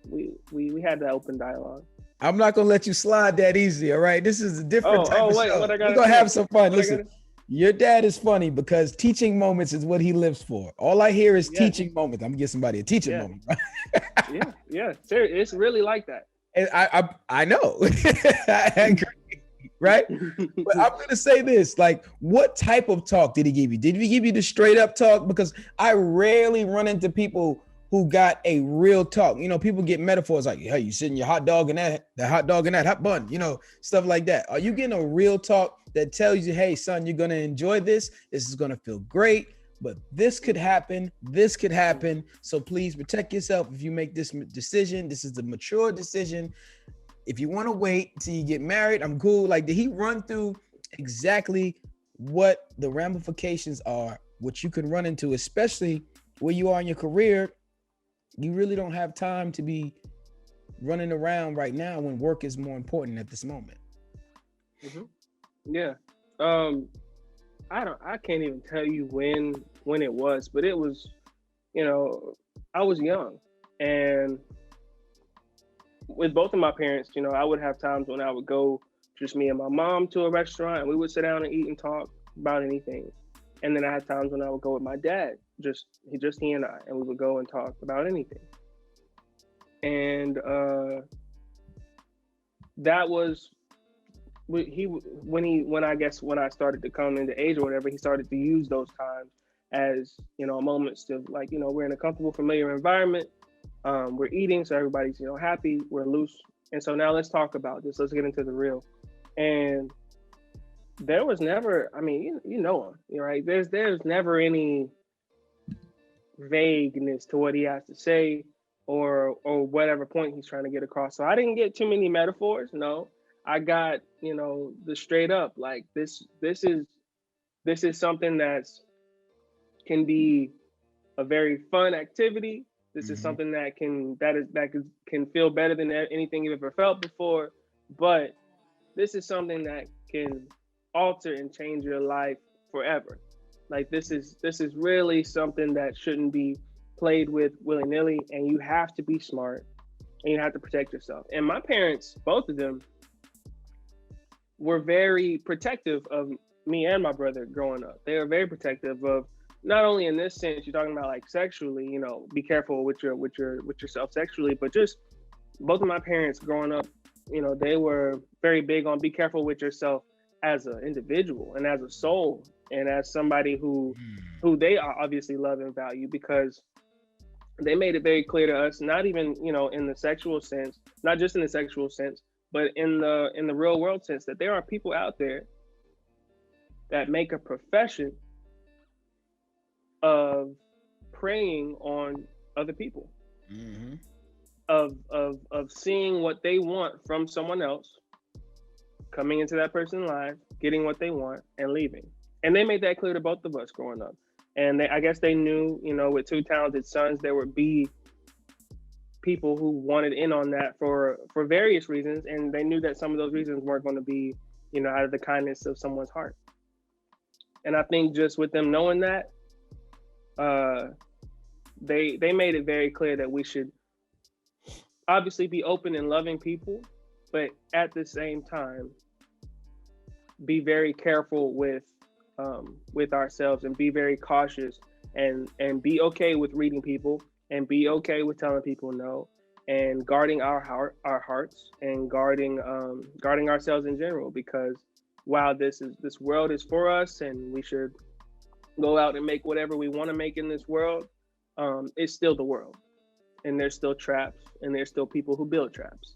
had that open dialogue. I'm not going to let you slide that easy. All right. This is a different type of show. We're going to have some fun. Listen. Your dad is funny because teaching moments is what he lives for. All I hear is teaching moments. I'm gonna get somebody a teaching moment. yeah. Seriously, it's really like that. And I know. I agree, right? But I'm gonna say this: like, what type of talk did he give you? Did he give you the straight up talk? Because I rarely run into people who got a real talk. You know, people get metaphors like, hey, you sitting your hot dog in that hot dog in that hot bun, you know, stuff like that. Are you getting a real talk that tells you, hey, son, you're going to enjoy this. This is going to feel great, but this could happen. This could happen. So please protect yourself if you make this decision. This is a mature decision. If you want to wait till you get married, I'm cool. Like, did he run through exactly what the ramifications are, what you can run into, especially where you are in your career? You really don't have time to be running around right now when work is more important at this moment. Mm-hmm. Yeah. I can't even tell you when it was, but it was, you know, I was young, and with both of my parents, you know, I would have times when I would go, just me and my mom, to a restaurant, and we would sit down and eat and talk about anything. And then I had times when I would go with my dad, just he and I, and we would go and talk about anything. And that was when I guess when I started to come into age or whatever, he started to use those times as, you know, moments to, like, you know, we're in a comfortable, familiar environment. We're eating, so everybody's, you know, happy. We're loose, and so now let's talk about this. Let's get into the real. And there was never, I mean, you know him, right? There's never any vagueness to what he has to say, or whatever point he's trying to get across. So I didn't get too many metaphors. No, I got, you know, the straight up, like, this is something that's can be a very fun activity. This is something that can feel better than anything you've ever felt before. But this is something that can alter and change your life forever. Like, this is really something that shouldn't be played with willy-nilly, and you have to be smart and you have to protect yourself. And my parents, both of them, were very protective of me and my brother growing up. They were very protective of, not only in this sense, you're talking about like sexually, you know, be careful with yourself sexually, but just both of my parents growing up, you know, they were very big on be careful with yourself as an individual and as a soul and as somebody who they obviously love and value, because they made it very clear to us, not even, you know, in the sexual sense, not just in the sexual sense, but in the real world sense, that there are people out there that make a profession of preying on other people, of seeing what they want from someone else, coming into that person's life, getting what they want, and leaving. And they made that clear to both of us growing up. And I guess they knew, you know, with two talented sons, there would be people who wanted in on that for various reasons, and they knew that some of those reasons weren't going to be, you know, out of the kindness of someone's heart. And I think just with them knowing that, they made it very clear that we should obviously be open and loving people, but at the same time be very careful with ourselves, and be very cautious, and be okay with reading people, and be okay with telling people no, and guarding our hearts, and guarding ourselves in general, because while this world is for us and we should go out and make whatever we want to make in this world, it's still the world, and there's still traps, and there's still people who build traps,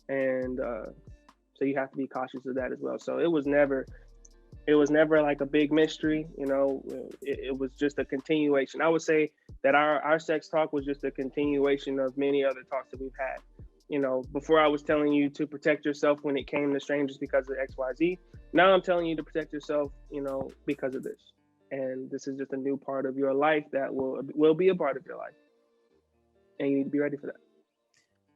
and so you have to be cautious of that as well. So it was never like a big mystery, you know. It was just a continuation. I would say that our sex talk was just a continuation of many other talks that we've had. You know, before I was telling you to protect yourself when it came to strangers because of XYZ. Now I'm telling you to protect yourself, you know, because of this. And this is just a new part of your life that will be a part of your life. And you need to be ready for that.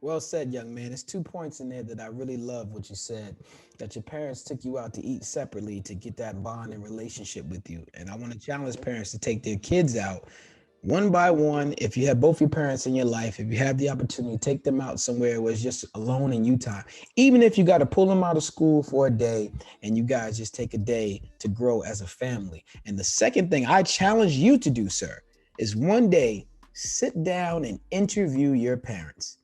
Well said, young man. There's 2 points in there that I really love what you said, that your parents took you out to eat separately to get that bond and relationship with you. And I want to challenge parents to take their kids out one by one. If you have both your parents in your life, if you have the opportunity, take them out somewhere where it's just alone in you time. Even if you got to pull them out of school for a day and you guys just take a day to grow as a family. And the second thing I challenge you to do, sir, is one day sit down and interview your parents.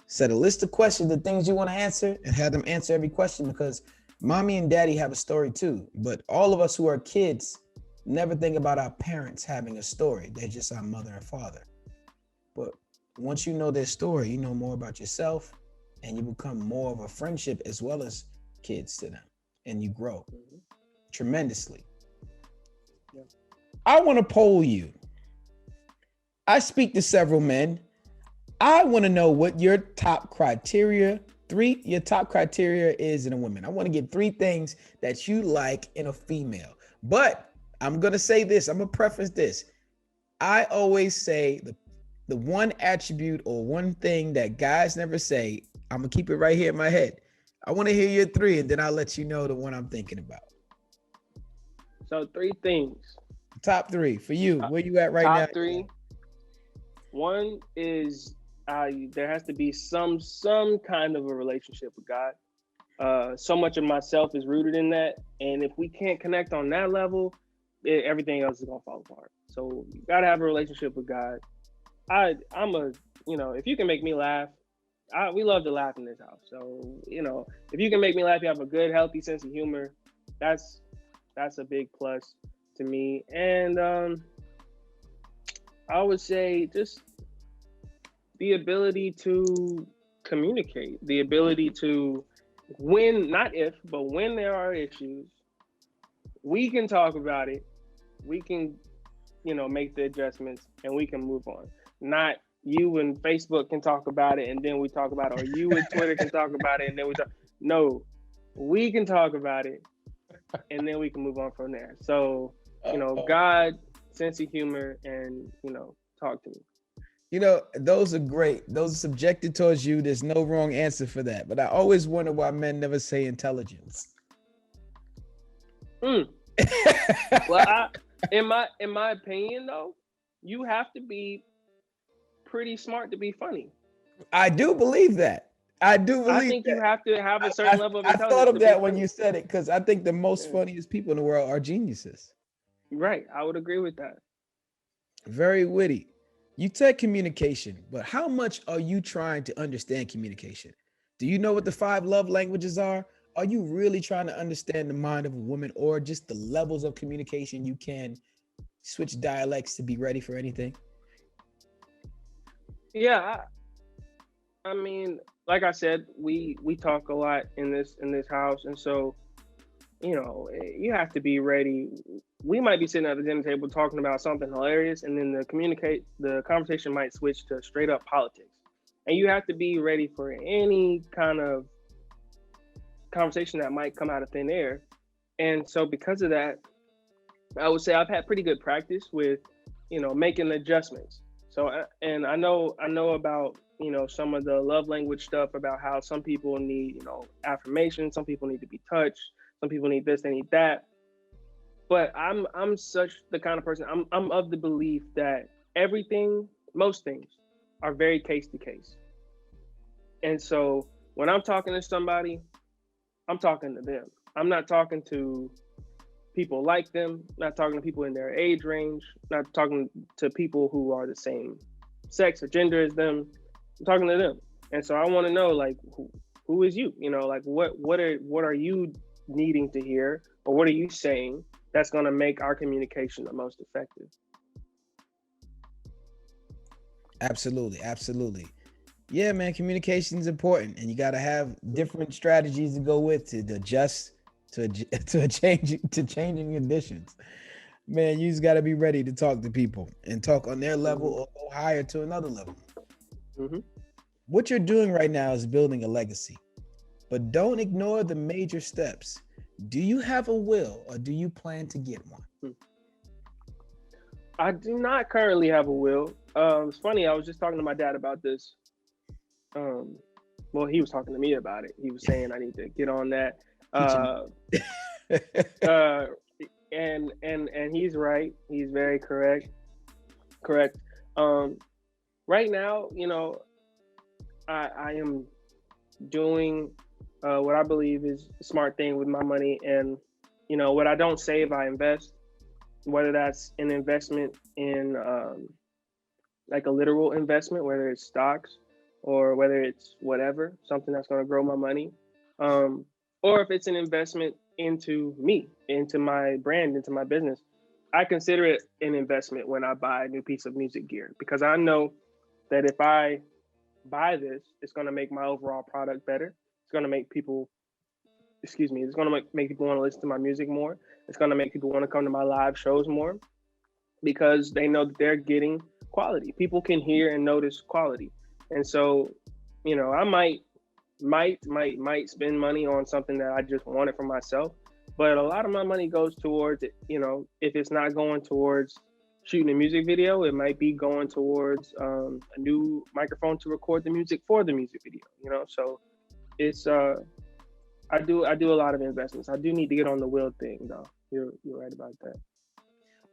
Set a list of questions, the things you want to answer, and have them answer every question, because mommy and daddy have a story too. But all of us who are kids never think about our parents having a story. They're just our mother and father. But once you know their story, you know more about yourself, and you become more of a friendship as well as kids to them, and you grow Mhm. tremendously. Yeah. I want to poll you. I speak to several men. I want to know what your top criteria, your top criteria is in a woman. I want to get three things that you like in a female. But I'm going to say this, I'm going to preface this. I always say the one attribute or one thing that guys never say, I'm going to keep it right here in my head. I want to hear your three, and then I'll let you know the one I'm thinking about. So three things. Top three for you. Uh, Where you at right now? Top three. One is there has to be some kind of a relationship with God. So much of myself is rooted in that, and if we can't connect on that level, everything else is gonna fall apart. So you gotta have a relationship with God. I'm a if you can make me laugh, we love to laugh in this house. So if you can make me laugh, you have a good, healthy sense of humor. That's that's a big plus to me. And I would say just the ability to communicate, the ability to when not if, but when there are issues, we can talk about it. We can make the adjustments and we can move on. Not you and Facebook can talk about it and then we talk about it, or you and Twitter can talk about it and then we talk. No, we can talk about it and then we can move on from there. So, God, sense of humor, and talk to me. Those are great. Those are subjected towards you. There's no wrong answer for that. But I always wonder why men never say intelligence. Mm. Well, in my opinion, though, you have to be pretty smart to be funny. I do believe that. I do I believe think you that. have to have a certain level of I thought intelligence of to be that when funny. you said it because I think the most Yeah. funniest people in the world are geniuses. Right, I would agree with that. Very witty. You said communication, but how much are you trying to understand communication? Do you know what the five love languages are? Are you really trying to understand the mind of a woman or just the levels of communication you can switch dialects to be ready for anything? Yeah, I mean, like I said, we talk a lot in this house, and so you have to be ready. We might be sitting at the dinner table talking about something hilarious, and then the conversation might switch to straight up politics, and you have to be ready for any kind of conversation that might come out of thin air. And so, because of that, I would say I've had pretty good practice with, making adjustments. So, and I know about, some of the love language stuff about how some people need, affirmation, some people need to be touched, some people need this, they need that. But I'm such the kind of person. I'm of the belief that most things, are very case to case. And so when I'm talking to somebody, I'm talking to them. I'm not talking to people like them, not talking to people in their age range, not talking to people who are the same sex or gender as them. I'm talking to them. And so I want to know, like, who is you? Like what are you needing to hear, or what are you saying that's going to make our communication the most effective? Absolutely, absolutely. Yeah, man, communication is important, and you got to have different strategies to go with to adjust to changing conditions. Man, you just got to be ready to talk to people and talk on their level Hmm. or go higher to another level. Hmm. What you're doing right now is building a legacy, but don't ignore the major steps. Do you have a will or do you plan to get one? I do not currently have a will. It's funny. I was just talking to my dad about this. Um, well, he was talking to me about it. He was saying I need to get on that. Teaching. Uh, uh, and he's right. He's very correct. Correct. Um, right now, I am doing what I believe is a smart thing with my money, and what I don't save, I invest. Whether that's an investment in like a literal investment, whether it's stocks or whether it's whatever, something that's going to grow my money, um, or if it's an investment into me, into my brand, into my business. I consider it an investment when I buy a new piece of music gear because I know that if I buy this, it's going to make my overall product better. It's going to make people, excuse me, it's going to make people want to listen to my music more. It's going to make people want to come to my live shows more because they know that they're getting quality. People can hear and notice quality. And so, I might spend money on something that I just wanted for myself, but a lot of my money goes towards it. If it's not going towards shooting a music video, it might be going towards a new microphone to record the music for the music video. So it's I do a lot of investments. I do need to get on the will thing though. You're right about that.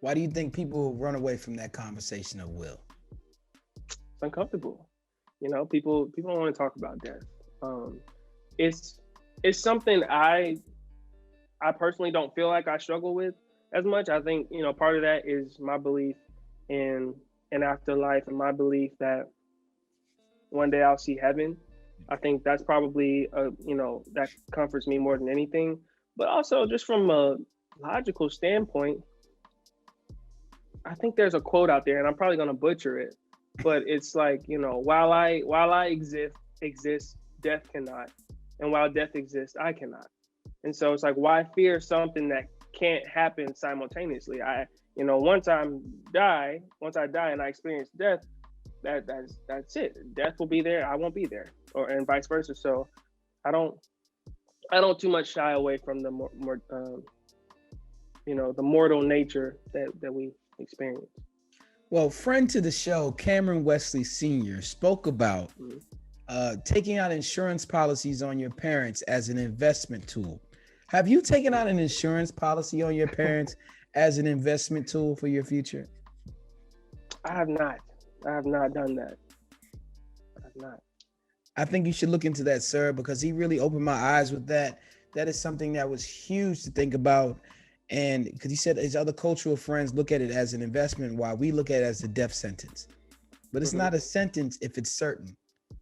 Why do you think people run away from that conversation of will? It's uncomfortable. People don't want to talk about death. It's something I personally don't feel like I struggle with as much. I think part of that is my belief in an afterlife and my belief that one day I'll see heaven. I think that's probably that comforts me more than anything. But also just from a logical standpoint, I think there's a quote out there, and I'm probably gonna butcher it, but it's like while I exist, death cannot, and while death exists, I cannot. And so it's like, why fear something that can't happen simultaneously? Once I die and I experience death, that's it. Death will be there, I won't be there, and vice versa. So I don't too much shy away from the more the mortal nature that we experience. Well, friend to the show, Cameron Wesley Sr. spoke about taking out insurance policies on your parents as an investment tool. Have you taken out an insurance policy on your parents as an investment tool for your future? I have not done that. I have not. I think you should look into that, sir, because he really opened my eyes with that. That is something that was huge to think about. And because he said his other cultural friends look at it as an investment while we look at it as a death sentence. But it's not a sentence if it's certain.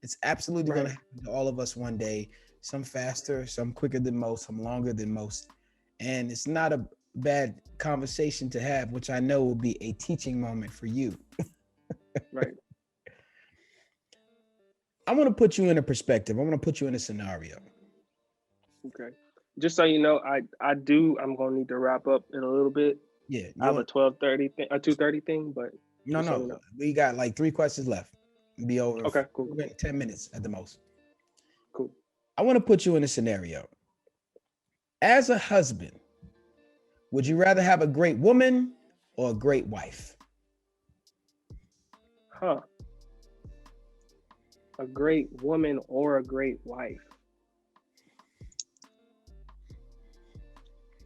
It's absolutely going to happen to all of us one day, some faster, some quicker than most, some longer than most. And it's not a bad conversation to have, which I know will be a teaching moment for you. Right. I want to put you in a perspective. I want to put you in a scenario. Okay. Just so you know, I'm going to need to wrap up in a little bit. Yeah. I have a 12:30 thing, a 2:30 thing, but no. So you know. We got like 3 questions left. Be over. Okay, cool. 10 minutes at the most. Cool. I want to put you in a scenario. As a husband, would you rather have a great woman or a great wife? A great woman or a great wife?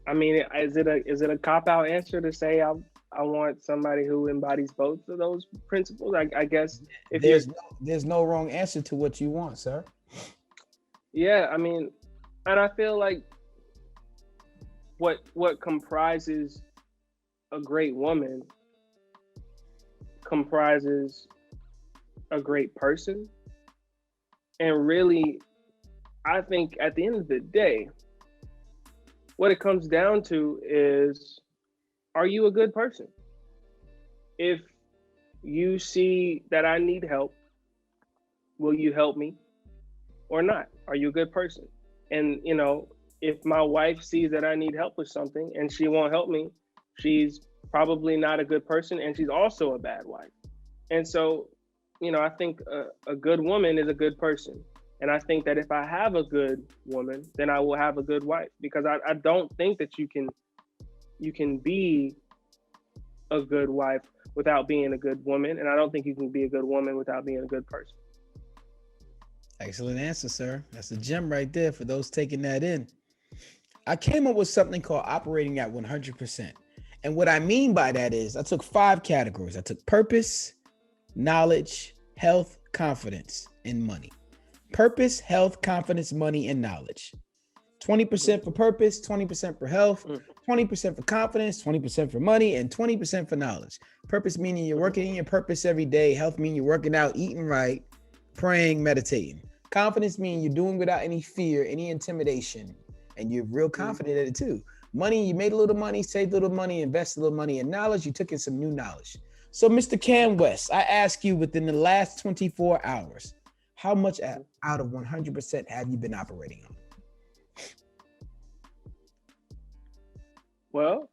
I mean, is it a cop-out answer to say I want somebody who embodies both of those principles? I guess if there's no wrong answer to what you want, sir. Yeah, I mean, and I feel like what comprises a great woman comprises a great person. And really, I think at the end of the day, what it comes down to is, are you a good person? If you see that I need help, will you help me or not? Are you a good person? And, if my wife sees that I need help with something and she won't help me, she's probably not a good person, and she's also a bad wife. And so, I think a good woman is a good person. And I think that if I have a good woman, then I will have a good wife, because I don't think that you can be a good wife without being a good woman. And I don't think you can be a good woman without being a good person. Excellent answer, sir. That's a gem right there for those taking that in. I came up with something called operating at 100%. And what I mean by that is I took 5 categories. I took purpose, knowledge, health, confidence, and money. Purpose, health, confidence, money, and knowledge. 20% for purpose, 20% for health, 20% for confidence, 20% for money, and 20% for knowledge. Purpose meaning you're working in your purpose every day. Health meaning you're working out, eating right, praying, meditating. Confidence meaning you're doing without any fear, any intimidation, and you're real confident at it too. Money, you made a little money, saved a little money, invested a little money. And knowledge, you took in some new knowledge. So, Mr. Camm Wess, I ask you within the last 24 hours, how much out of 100% have you been operating on? Well,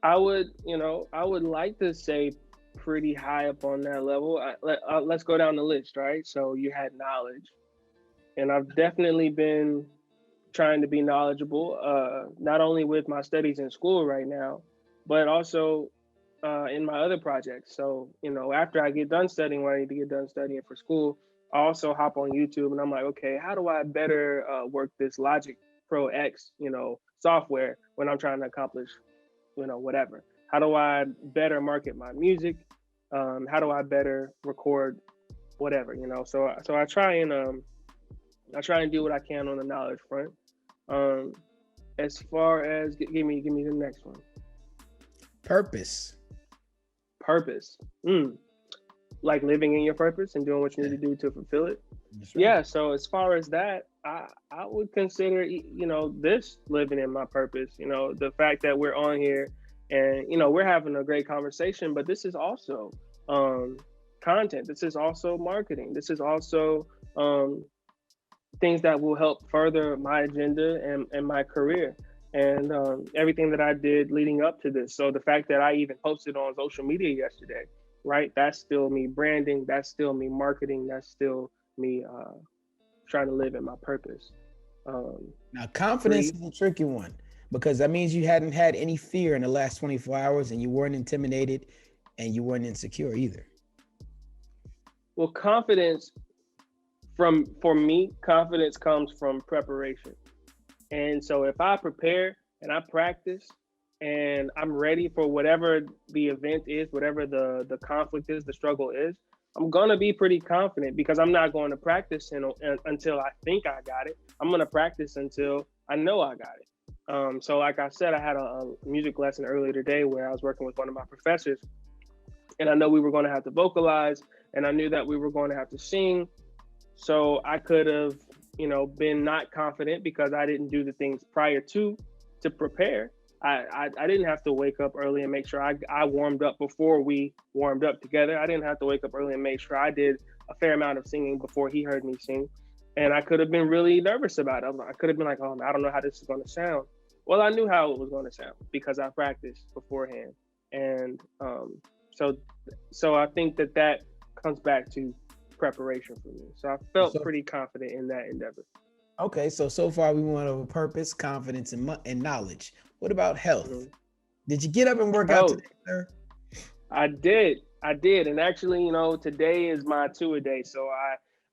I would like to say pretty high up on that level. Let's go down the list, right? So you had knowledge, and I've definitely been trying to be knowledgeable, not only with my studies in school right now, but also in my other projects. So, after I get done studying what I need to get done studying for school, I also hop on YouTube and I'm like, okay, how do I better work this Logic Pro X, software when I'm trying to accomplish, whatever? How do I better market my music? How do I better record whatever, So I try and do what I can on the knowledge front. Um, as far as give me the next one. Purpose. Purpose. Like living in your purpose and doing what you need to do to fulfill it. That's right. Yeah. So as far as that, I would consider this living in my purpose. The fact that we're on here and we're having a great conversation, but this is also content. This is also marketing. This is also things that will help further my agenda and my career and everything that I did leading up to this. So the fact that I even posted on social media yesterday, right? That's still me branding. That's still me marketing. That's still me trying to live in my purpose. Now, confidence is a tricky one because that means you hadn't had any fear in the last 24 hours and you weren't intimidated and you weren't insecure either. Well, confidence for me, confidence comes from preparation. And so if I prepare and I practice and I'm ready for whatever the event is, whatever the conflict is, the struggle is, I'm going to be pretty confident because I'm not going to practice until I think I got it. I'm going to practice until I know I got it. So like I said, I had a music lesson earlier today where I was working with one of my professors and I know we were going to have to vocalize and I knew that we were going to have to sing. So I could have, been not confident because I didn't do the things prior to prepare. I didn't have to wake up early and make sure I warmed up before we warmed up together. I didn't have to wake up early and make sure I did a fair amount of singing before he heard me sing. And I could have been really nervous about it. I could have been like, oh, I don't know how this is going to sound. Well, I knew how it was going to sound because I practiced beforehand. And so I think that comes back to preparation for me. So I felt pretty confident in that endeavor. Okay, so far we went over purpose, confidence, and knowledge. What about health? Mm-hmm. Did you get up and work out today, sir? I did. And actually, today is my two-a-day. So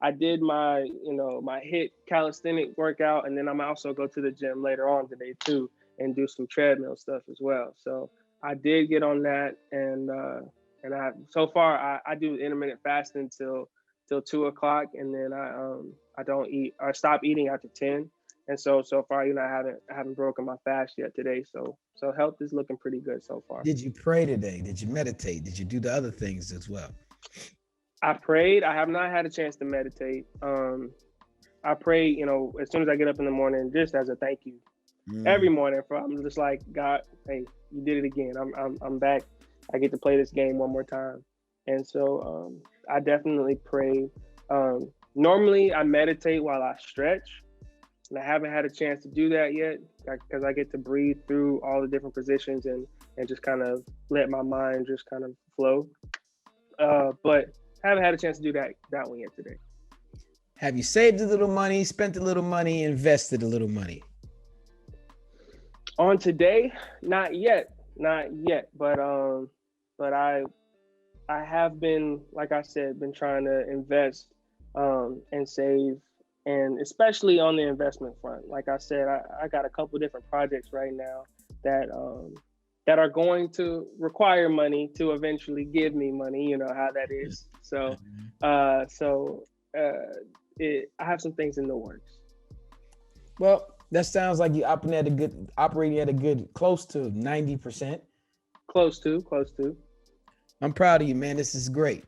I did my HIIT calisthenic workout, and then I'm also go to the gym later on today too and do some treadmill stuff as well. So I did get on that, and I so far I do intermittent fasting till 2:00, and then I don't eat. I stop eating after 10, and so far, I haven't broken my fast yet today. So health is looking pretty good so far. Did you pray today? Did you meditate? Did you do the other things as well? I prayed. I have not had a chance to meditate. I pray, as soon as I get up in the morning, just as a thank you. Every morning, I'm just like, God, hey, you did it again. I'm back. I get to play this game one more time. And so I definitely pray. Normally, I meditate while I stretch, and I haven't had a chance to do that yet because I get to breathe through all the different positions and just kind of let my mind just kind of flow. But I haven't had a chance to do that one yet today. Have you saved a little money, spent a little money, invested a little money? On today, not yet. But I have been, like I said, been trying to invest and save, and especially on the investment front. Like I said, I got a couple different projects right now that are going to require money to eventually give me money. You know how that is. So I have some things in the works. Well, that sounds like you're operating at a good close to 90%. Close to. I'm proud of you, man. This is great.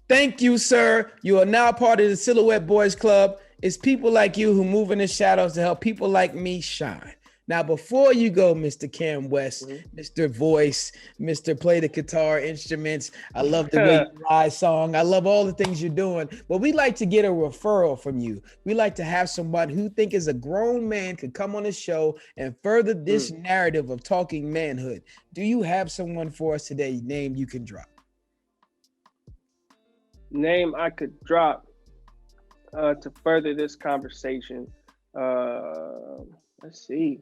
Thank you, sir. You are now part of the Silhouette Boys Club. It's people like you who move in the shadows to help people like me shine. Now, before you go, Mr. Camm Wess, Mm-hmm. Mr. Voice, Mr. Play the guitar instruments, I love the way you lie song. I love all the things you're doing. But we like to get a referral from you. We like to have someone who think is a grown man could come on the show and further this narrative of talking manhood. Do you have someone for us today? Name you can drop. Name I could drop to further this conversation. Let's see.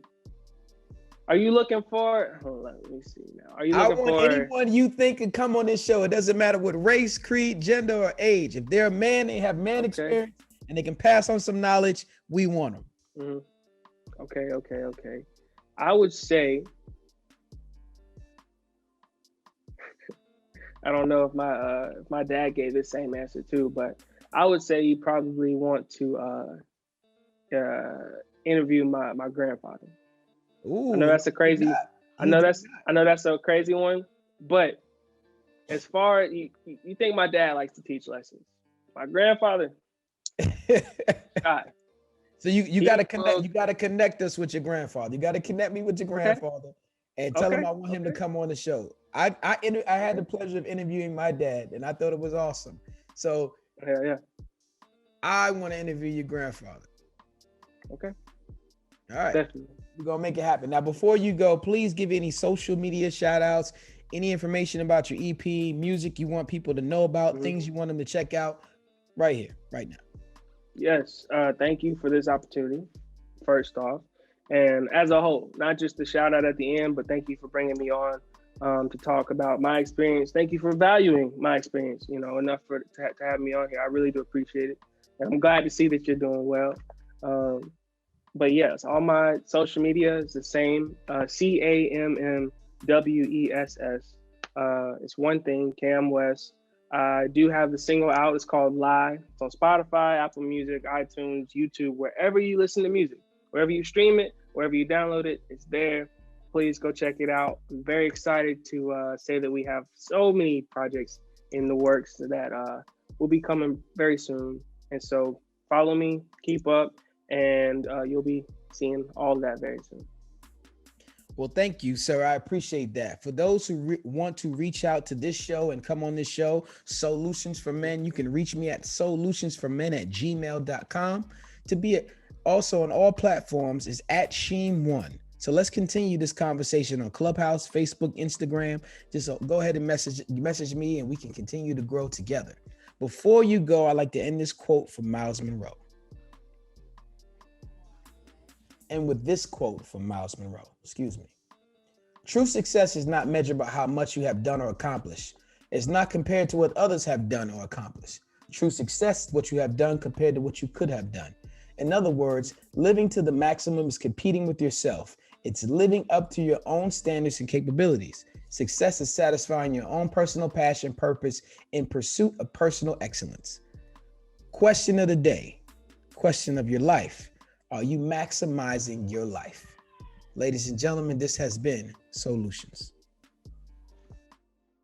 Are you looking for? Hold on, let me see now. Are you I looking want for anyone you think could come on this show. It doesn't matter what race, creed, gender, or age. If they're a man, they have man experience, and they can pass on some knowledge, we want them. Mm-hmm. Okay. I would say, I don't know if my dad gave the same answer too, but I would say you probably want to interview my grandfather. Ooh, I know that's a crazy. I know that's a crazy one, but as far as you think my dad likes to teach lessons, my grandfather, God. So you got to connect. You got to connect us with your grandfather. You got to connect me with your grandfather, and tell him I want him to come on the show. I had the pleasure of interviewing my dad, and I thought it was awesome. So yeah. I want to interview your grandfather. Okay. All right. Definitely. We're going to make it happen. Now, before you go, please give any social media shout outs, any information about your EP, music you want people to know about, things you want them to check out right here, right now. Yes. Thank you for this opportunity, first off. And as a whole, not just the shout out at the end, but thank you for bringing me on to talk about my experience. Thank you for valuing my experience, enough to have me on here. I really do appreciate it. And I'm glad to see that you're doing well. But yes, all my social media is the same. CammWess. It's one thing, Camm Wess. I do have the single out. It's called Lie. It's on Spotify, Apple Music, iTunes, YouTube, wherever you listen to music, wherever you stream it, wherever you download it, it's there. Please go check it out. I'm very excited to say that we have so many projects in the works that will be coming very soon. And so follow me, keep up, and you'll be seeing all of that very soon. Well, thank you, sir. I appreciate that. For those who want to reach out to this show and come on this show, Solutions for Men, you can reach me at solutionsformen@gmail.com. To be also on all platforms is at Sheem1. So let's continue this conversation on Clubhouse, Facebook, Instagram. Just go ahead and message me and we can continue to grow together. Before you go, I'd like to end this quote from Miles Monroe. And with this quote from Miles Monroe, true success is not measured by how much you have done or accomplished. It's not compared to what others have done or accomplished. True success is what you have done compared to what you could have done. In other words, living to the maximum is competing with yourself. It's living up to your own standards and capabilities. Success is satisfying your own personal passion, purpose in pursuit of personal excellence. Question of the day, question of your life. Are you maximizing your life? Ladies and gentlemen, this has been Solutions.